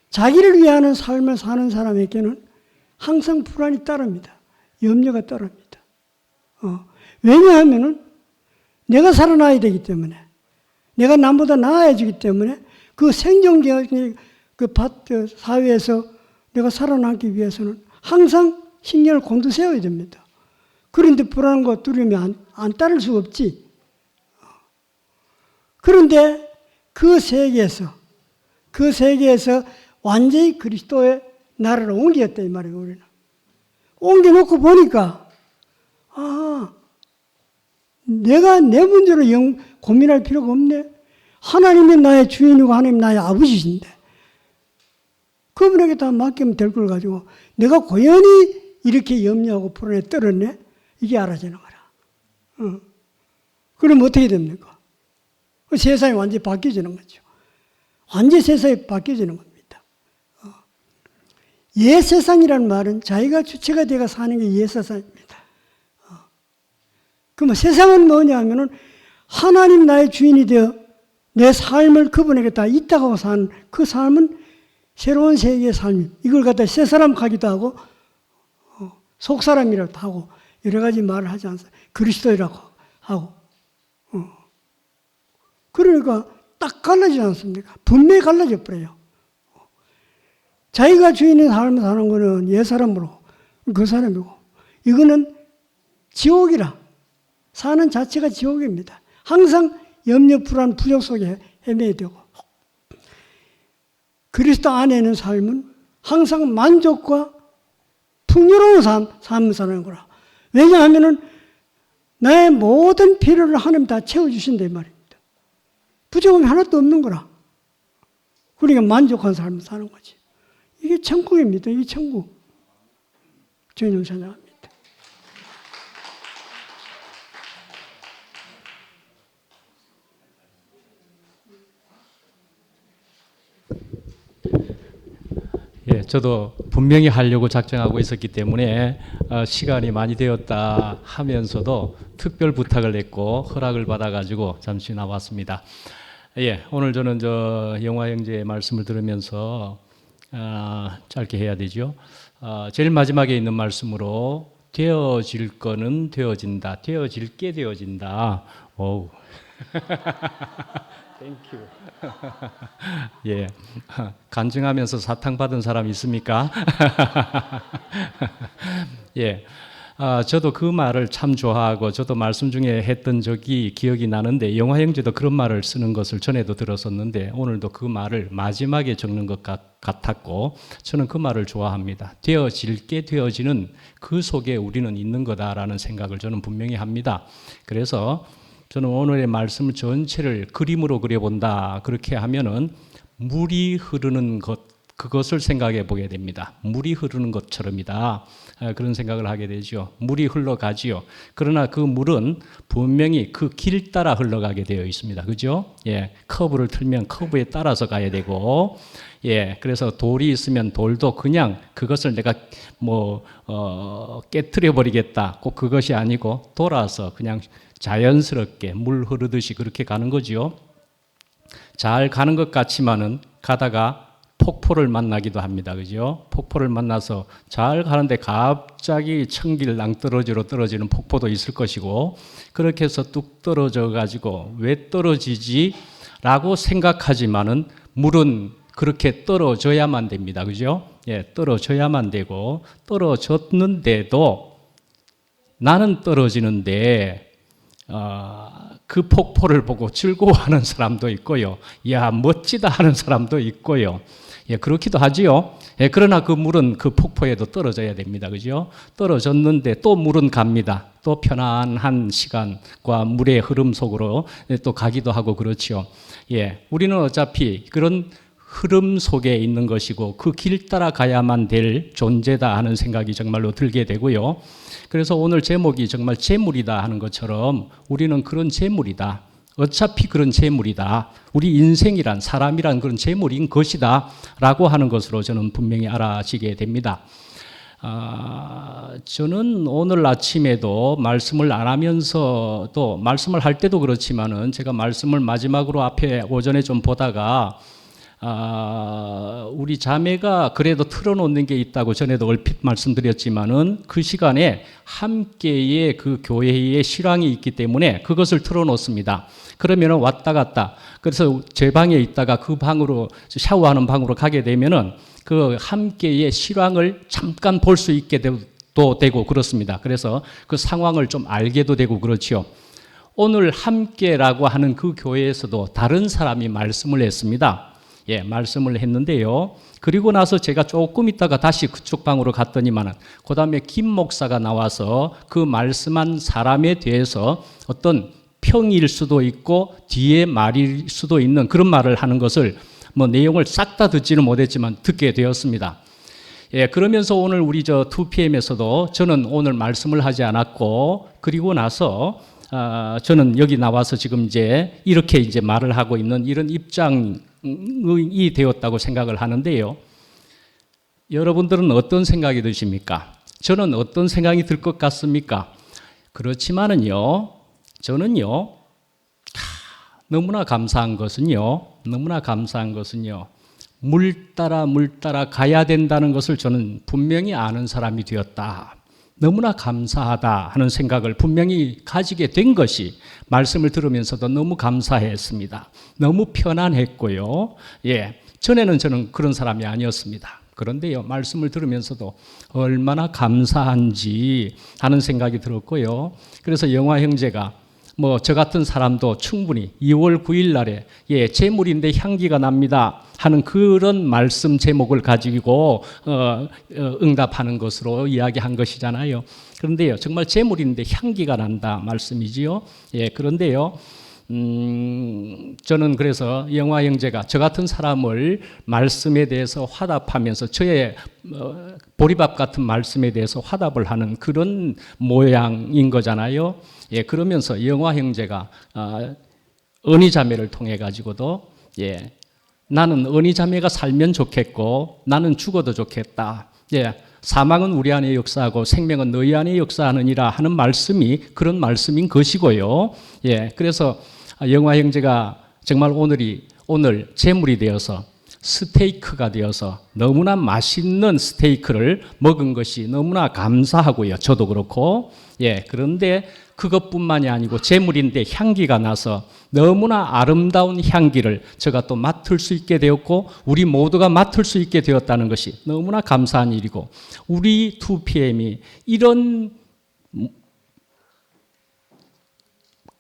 자기를 위하는 삶을 사는 사람에게는 항상 불안이 따릅니다. 염려가 따릅니다. 왜냐하면 내가 살아나야 되기 때문에, 내가 남보다 나아지기 때문에 그 생존경의 그 사회에서 내가 살아남기 위해서는 항상 신경을 곤두세워야 됩니다. 그런데 불안과 두려움이 안 따를 수 없지. 그런데 그 세계에서 완전히 그리스도의 나라로 옮겼다 이 말이에요. 우리는 옮겨놓고 보니까 내가 내 문제로 고민할 필요가 없네. 하나님이 나의 주인이고 하나님 나의 아버지신데 그분에게 다 맡기면 될 걸 가지고 내가 고연히 이렇게 염려하고 불안에 떨었네. 이게 알아지는 거라. 그럼 어떻게 됩니까? 세상이 완전히 바뀌어지는 거죠. 완전히 세상이 바뀌어지는 겁니다. 옛 세상이라는 말은 자기가 주체가 되어 사는 게 옛 세상입니다. 그럼 세상은 뭐냐 하면은 하나님 나의 주인이 되어 내 삶을 그분에게 다 있다고 사는 그 삶은 새로운 세계의 삶입니다. 이걸 갖다 새 사람 가기도 하고 속 사람이라고 하고 여러 가지 말을 하지 않습니까? 그리스도이라고 하고 그러니까 딱 갈라지지 않습니까? 분명히 갈라져 버려요. 자기가 주인인 삶을 사는 거는 옛 사람으로 그 사람이고 이거는 지옥이라 사는 자체가 지옥입니다. 항상 염려, 불안, 부족 속에 헤매야 되고 그리스도 안에 있는 삶은 항상 만족과 풍요로운 삶을 사는 거라. 왜냐하면 나의 모든 필요를 하나님 다 채워주신다 이 말입니다. 부족함이 하나도 없는 거라. 그러니까 만족한 삶을 사는 거지. 이게 천국입니다. 이게 천국. 주님 찬양합니다. 예, 저도 분명히 하려고 작정하고 있었기 때문에 시간이 많이 되었다 하면서도 특별 부탁을 했고 허락을 받아가지고 잠시 나왔습니다. 예, 오늘 저는 영화 형제의 말씀을 들으면서 짧게 해야 되죠. 제일 마지막에 있는 말씀으로 되어질 거는 되어진다, 되어질 게 되어진다. 오우. 땡큐. 예, 간증하면서 사탕 받은 사람 있습니까? 예, 저도 그 말을 참 좋아하고 저도 말씀 중에 했던 적이 기억이 나는데 영화 형제도 그런 말을 쓰는 것을 전에도 들었었는데 오늘도 그 말을 마지막에 적는 것 같았고 저는 그 말을 좋아합니다. 되어질 게 되어지는 그 속에 우리는 있는 거다라는 생각을 저는 분명히 합니다. 그래서 저는 오늘의 말씀 전체를 그림으로 그려본다. 그렇게 하면은 물이 흐르는 것, 그것을 생각해 보게 됩니다. 물이 흐르는 것처럼이다. 그런 생각을 하게 되죠. 물이 흘러가지요. 그러나 그 물은 분명히 그 길 따라 흘러가게 되어 있습니다. 그죠? 예, 커브를 틀면 커브에 따라서 가야 되고, 예, 그래서 돌이 있으면 돌도 그냥 그것을 내가 깨트려 버리겠다. 꼭 그것이 아니고 돌아서 그냥 자연스럽게 물 흐르듯이 그렇게 가는 거지요. 잘 가는 것 같지만은 가다가 폭포를 만나기도 합니다. 그죠? 폭포를 만나서 잘 가는데 갑자기 천길 낭떠러지로 떨어지는 폭포도 있을 것이고 그렇게 해서 뚝 떨어져 가지고 왜 떨어지지? 라고 생각하지만은 물은 그렇게 떨어져야만 됩니다. 그죠? 예, 떨어져야만 되고 떨어졌는데도 나는 떨어지는데 그 폭포를 보고 즐거워하는 사람도 있고요. 야, 멋지다 하는 사람도 있고요. 예, 그렇기도 하지요. 예, 그러나 그 물은 그 폭포에도 떨어져야 됩니다. 그죠? 떨어졌는데 또 물은 갑니다. 또 편안한 시간과 물의 흐름 속으로 또 가기도 하고 그렇죠. 예, 우리는 어차피 그런 흐름 속에 있는 것이고 그 길 따라 가야만 될 존재다 하는 생각이 정말로 들게 되고요. 그래서 오늘 제목이 정말 재물이다 하는 것처럼 우리는 그런 재물이다. 어차피 그런 재물이다. 우리 인생이란 사람이란 그런 재물인 것이다 라고 하는 것으로 저는 분명히 알아지게 됩니다. 저는 오늘 아침에도 말씀을 안 하면서도 말씀을 할 때도 그렇지만은 제가 말씀을 마지막으로 앞에 오전에 좀 보다가 우리 자매가 그래도 틀어놓는 게 있다고 전에도 얼핏 말씀드렸지만은 그 시간에 함께의 그 교회의 실황이 있기 때문에 그것을 틀어놓습니다. 그러면은 왔다 갔다. 그래서 제 방에 있다가 그 방으로 샤워하는 방으로 가게 되면은 그 함께의 실황을 잠깐 볼 수 있게 도 되고 그렇습니다. 그래서 그 상황을 좀 알게도 되고 그렇죠. 오늘 함께라고 하는 그 교회에서도 다른 사람이 말씀을 했습니다. 예, 말씀을 했는데요. 그리고 나서 제가 조금 있다가 다시 그쪽 방으로 갔더니만은 그 다음에 김 목사가 나와서 그 말씀한 사람에 대해서 어떤 평일 수도 있고 뒤에 말일 수도 있는 그런 말을 하는 것을 내용을 싹 다 듣지는 못했지만 듣게 되었습니다. 예, 그러면서 오늘 우리 2PM에서도 저는 오늘 말씀을 하지 않았고 그리고 나서 저는 여기 나와서 지금 이렇게 말을 하고 있는 이런 입장이 되었다고 생각을 하는데요. 여러분들은 어떤 생각이 드십니까? 저는 어떤 생각이 들 것 같습니까? 그렇지만은요, 저는요, 너무나 감사한 것은요, 물 따라 가야 된다는 것을 저는 분명히 아는 사람이 되었다. 너무나 감사하다 하는 생각을 분명히 가지게 된 것이 말씀을 들으면서도 너무 감사했습니다. 너무 편안했고요. 예, 전에는 저는 그런 사람이 아니었습니다. 그런데요, 말씀을 들으면서도 얼마나 감사한지 하는 생각이 들었고요. 그래서 영화 형제가 저 같은 사람도 충분히 2월 9일 날에 재물인데 향기가 납니다 하는 그런 말씀 제목을 가지고 응답하는 것으로 이야기한 것이잖아요. 그런데요, 정말 재물인데 향기가 난다 말씀이지요. 예, 그런데요, 저는 그래서 영화 형제가 저 같은 사람을 말씀에 대해서 화답하면서 저의 보리밥 같은 말씀에 대해서 화답을 하는 그런 모양인 거잖아요. 예, 그러면서 영화 형제가 은희자매를 통해 가지고도 예, 나는 은희자매가 살면 좋겠고 나는 죽어도 좋겠다. 예, 사망은 우리 안에 역사하고 생명은 너희 안에 역사하느니라 하는 말씀이 그런 말씀인 것이고요. 예, 그래서 영화 형제가 정말 오늘 제물이 되어서 스테이크가 되어서 너무나 맛있는 스테이크를 먹은 것이 너무나 감사하고요. 저도 그렇고. 예, 그런데 그것뿐만이 아니고 제물인데 향기가 나서 너무나 아름다운 향기를 제가 또 맡을 수 있게 되었고 우리 모두가 맡을 수 있게 되었다는 것이 너무나 감사한 일이고 우리 2PM이 이런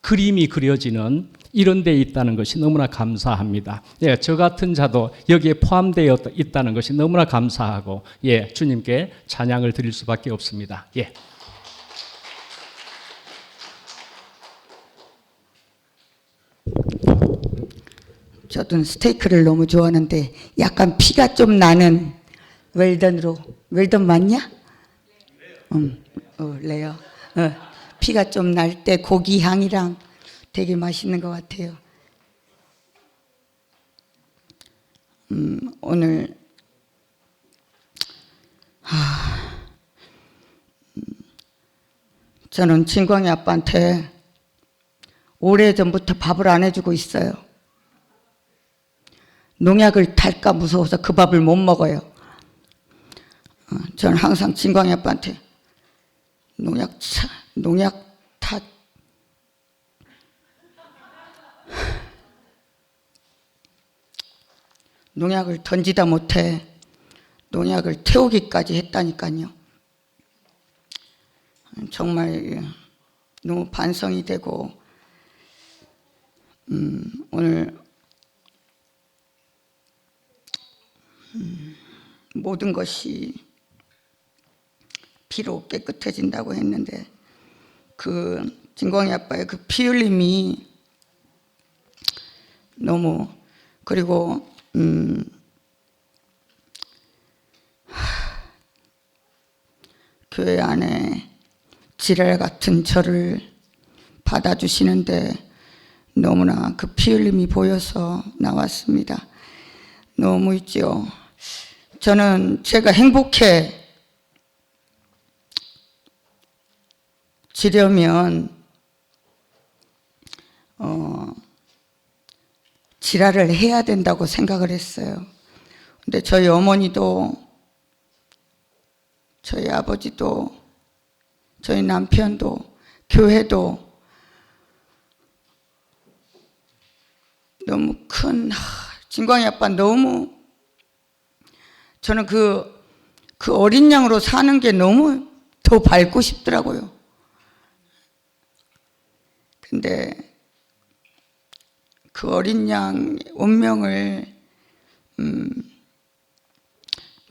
그림이 그려지는 이런 데 있다는 것이 너무나 감사합니다. 예, 저 같은 자도 여기에 포함되어 있다는 것이 너무나 감사하고 예, 주님께 찬양을 드릴 수밖에 없습니다. 예. 저도 스테이크를 너무 좋아하는데 약간 피가 좀 나는 웰던 맞냐? 레어. 피가 좀 날 때 고기 향이랑 되게 맛있는 것 같아요. 오늘 저는 진광이 아빠한테 오래전부터 밥을 안 해주고 있어요. 농약을 탈까 무서워서 그 밥을 못 먹어요. 저는 항상 진광이 아빠한테 농약을 던지다 못해 농약을 태우기까지 했다니까요. 정말 너무 반성이 되고 오늘 모든 것이 피로 깨끗해진다고 했는데 그 진광이 아빠의 그 피 흘림이 너무 그리고 교회 안에 지랄 같은 저를 받아주시는데 너무나 그 피 흘림이 보여서 나왔습니다. 너무 있죠. 저는 제가 행복해지려면 지랄을 해야 된다고 생각을 했어요. 근데 저희 어머니도 저희 아버지도 저희 남편도 교회도 너무 큰 진광이 아빠 너무 저는 그 어린 양으로 사는 게 너무 더 밟고 싶더라고요. 근데 그 어린 양 운명을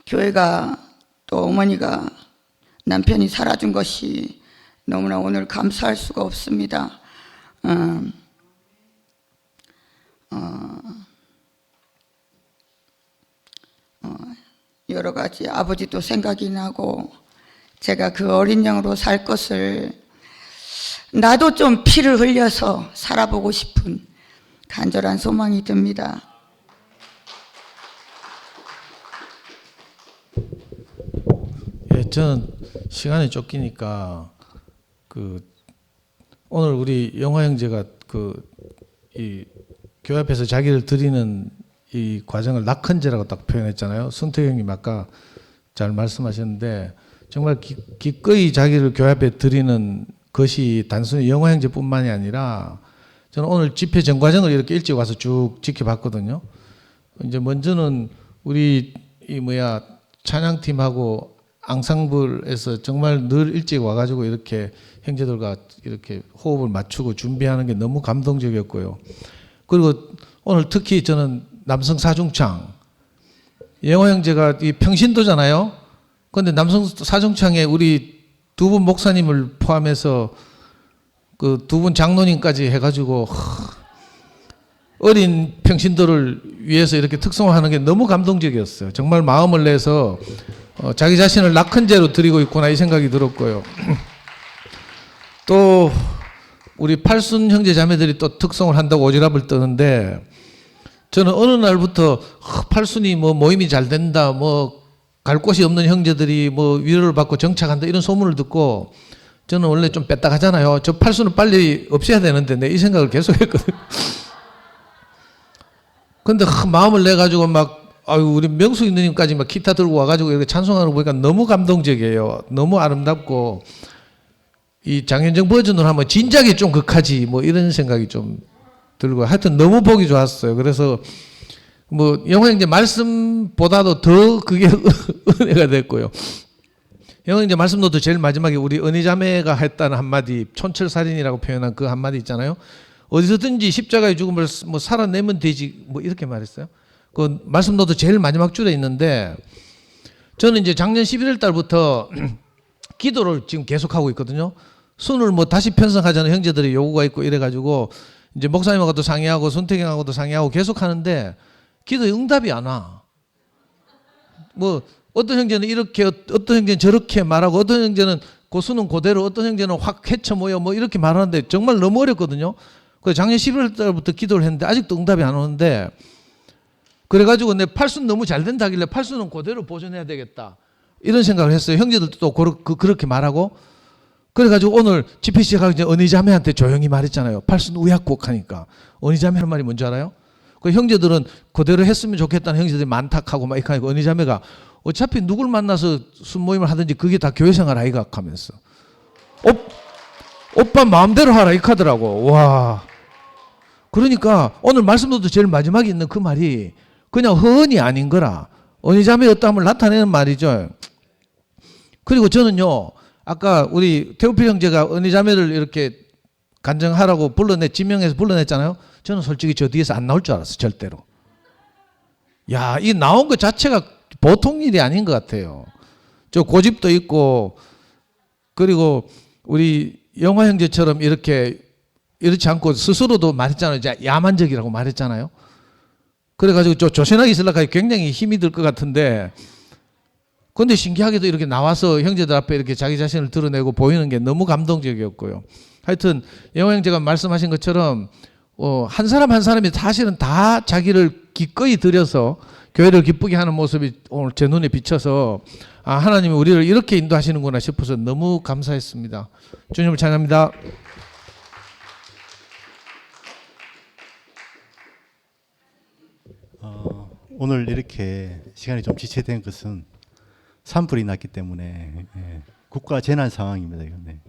교회가 또 어머니가 남편이 살아준 것이 너무나 오늘 감사할 수가 없습니다. 여러 가지 아버지도 생각이 나고 제가 그 어린 양으로 살 것을 나도 좀 피를 흘려서 살아보고 싶은 간절한 소망이 듭니다. 예, 저는 시간이 쫓기니까 오늘 우리 영화 형제가 이 교회 앞에서 자기를 드리는 이 과정을 낙헌제라고 딱 표현했잖아요. 손태 형님 아까 잘 말씀하셨는데 정말 기꺼이 자기를 교회 앞에 드리는 것이 단순히 영화 형제뿐만이 아니라 저는 오늘 집회 전 과정을 이렇게 일찍 와서 쭉 지켜봤거든요. 이제 먼저는 우리 찬양팀하고 앙상블에서 정말 늘 일찍 와가지고 이렇게 형제들과 이렇게 호흡을 맞추고 준비하는 게 너무 감동적이었고요. 그리고 오늘 특히 저는 남성 사중창 영호 형제가 이 평신도잖아요. 그런데 남성 사중창에 우리 두 분 목사님을 포함해서 그 두 분 장로님까지 해가지고 어린 평신도를 위해서 이렇게 특송을 하는 게 너무 감동적이었어요. 정말 마음을 내서 자기 자신을 낙헌제로 드리고 있구나 이 생각이 들었고요. 또 우리 팔순 형제 자매들이 또 특송을 한다고 오지랖을 떠는데 저는 어느 날부터 팔순이 뭐 모임이 잘 된다, 뭐 갈 곳이 없는 형제들이 뭐 위로를 받고 정착한다 이런 소문을 듣고 저는 원래 좀 뺐다가잖아요. 저 팔순은 빨리 없애야 되는데 내 이 생각을 계속 했거든요. 근데 마음을 내 가지고 막 아유 우리 명숙이 누님까지 막 기타 들고 와가지고 이렇게 찬송하는 거 보니까 너무 감동적이에요. 너무 아름답고 이 장현정 버전으로 하면 진작에 좀 극하지 뭐 이런 생각이 좀 들고 하여튼 너무 보기 좋았어요. 그래서 뭐 영화형제 말씀보다도 더 그게 은혜가 됐고요. 영화형제 말씀도 제일 마지막에 우리 은희자매가 했다는 한마디 촌철살인이라고 표현한 그 한마디 있잖아요. 어디서든지 십자가의 죽음을 뭐 살아내면 되지 뭐 이렇게 말했어요. 그 말씀도 제일 마지막 줄에 있는데 저는 이제 작년 11월 달부터 기도를 지금 계속하고 있거든요. 순을 뭐 다시 편성하자는 형제들의 요구가 있고 이래가지고 이제 목사님하고도 상의하고 손태경하고도 상의하고 계속 하는데 기도에 응답이 안 와. 뭐 어떤 형제는 이렇게 어떤 형제는 저렇게 말하고 어떤 형제는 그 수는 그대로 어떤 형제는 확 헤쳐 모여 뭐 이렇게 말하는데 정말 너무 어렵거든요. 그래서 작년 11월 달부터 기도를 했는데 아직도 응답이 안 오는데 그래가지고 내 팔순 너무 잘 된다 하길래 팔순은 그대로 보존해야 되겠다 이런 생각을 했어요. 형제들도 또 그렇게 말하고 그래가지고 오늘 집회 시작하기 전에 은희자매한테 조용히 말했잖아요. 팔순 우약국 하니까 은희자매 하는 말이 뭔지 알아요? 그 형제들은 그대로 했으면 좋겠다는 형제들이 많다하고 막 이렇게 하니까 은희자매가 어차피 누굴 만나서 순모임을 하든지 그게 다 교회생활 아이가 하면서 오빠 마음대로 하라 이렇게 하더라고. 와. 그러니까 오늘 말씀도 제일 마지막에 있는 그 말이 그냥 허언이 아닌 거라. 은희자매였다함을 나타내는 말이죠. 그리고 저는요. 아까 우리 태우필 형제가 은희자매를 이렇게 간증하라고 지명해서 불러냈잖아요. 저는 솔직히 저 뒤에서 안 나올 줄 알았어요. 절대로. 야, 이 나온 것 자체가 보통 일이 아닌 것 같아요. 저 고집도 있고 그리고 우리 영화 형제처럼 이렇지 않고 스스로도 말했잖아요. 야만적이라고 말했잖아요. 그래가지고 조신하게 있으려고 굉장히 힘이 들 것 같은데 근데 신기하게도 이렇게 나와서 형제들 앞에 이렇게 자기 자신을 드러내고 보이는 게 너무 감동적이었고요. 하여튼 영화 형제가 말씀하신 것처럼 한 사람 한 사람이 사실은 다 자기를 기꺼이 들여서 교회를 기쁘게 하는 모습이 오늘 제 눈에 비쳐서 아 하나님이 우리를 이렇게 인도하시는구나 싶어서 너무 감사했습니다. 주님을 찬양합니다. 오늘 이렇게 시간이 좀 지체된 것은 산불이 났기 때문에 국가 재난 상황입니다. 이건. 네.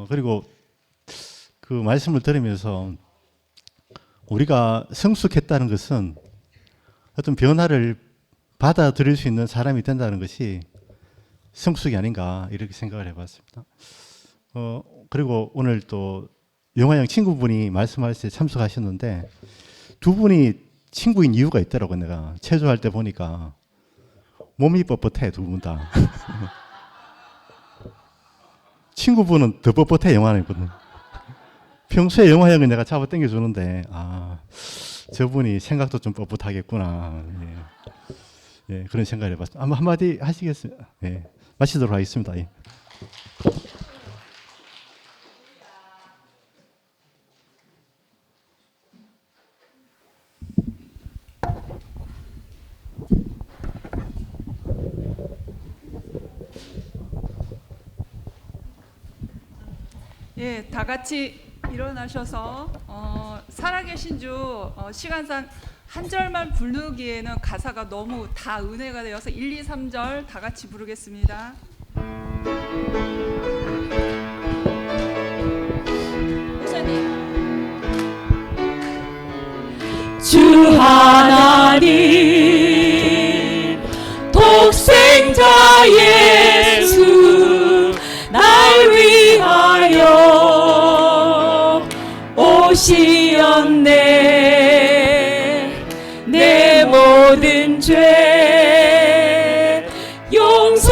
그리고 그 말씀을 들으면서 우리가 성숙했다는 것은 어떤 변화를 받아들일 수 있는 사람이 된다는 것이 성숙이 아닌가 이렇게 생각을 해봤습니다. 그리고 오늘 또 영화형 친구분이 말씀하실 때 참석하셨는데 두 분이 친구인 이유가 있더라고요. 내가 체조할 때 보니까 몸이 뻣뻣해 두 분 다. 친구분은 더 뻣뻣해 영화형이거든. 평소에 영화형은 내가 잡아 당겨주는데 저분이 생각도 좀 뻣뻣하겠구나. 예, 그런 생각을 해봤습니다. 한마디 하시겠습니다. 예, 마치도록 하겠습니다. 예. 예, 다 같이 일어나셔서 살아계신 주 시간상 한 절만 부르기에는 가사가 너무 다 은혜가 되어서 1, 2, 3절 다 같이 부르겠습니다. 주 하나님 독생자 예수 날 위하여 오시었네. 내 모든 죄 용서하시고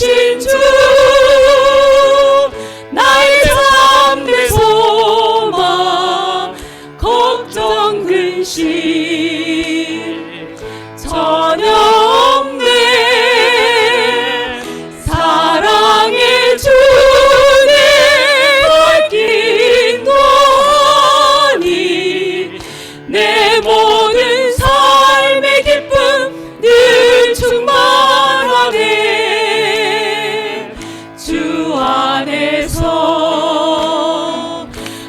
살아계신 주 나의 참된 소망 걱정 근심 전혀 없네. 사랑의 주 내 길 인도하니 내 모든 삶의 기쁨 늘 충만하네. 주 안에서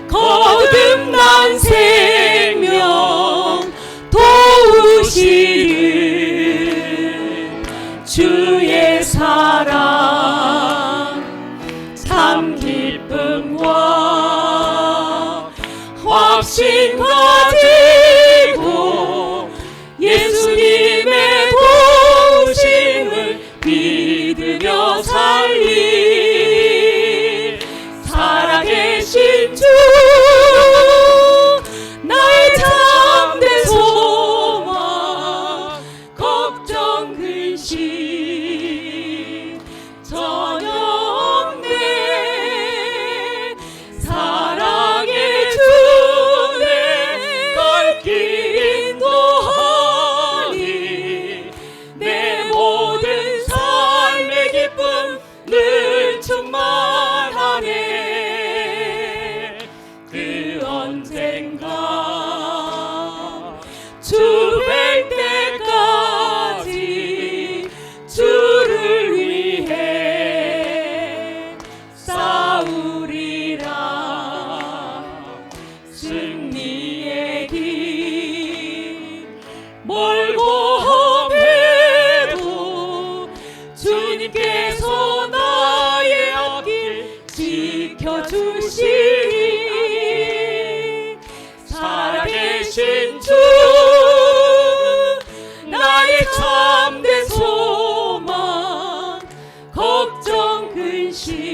거듭난 생명 도우시는 주의 사랑 참 기쁨과 확신 가지고 예수님의 도우심을 믿으며 살리 살아계신 주 나의 참된 소망 걱정 근심 전혀 없네. 사랑의 주 내 걸길 인도하니 내 모든 삶의 기쁨 늘 충만하네. 그 언젠가 주 뵐 때까지 주를 위해 싸우리라. 승리의 길 멀고 험해도 주님께서 나의 앞길 지켜주시니 살아계신 주 나의 참된 소망 걱정 근심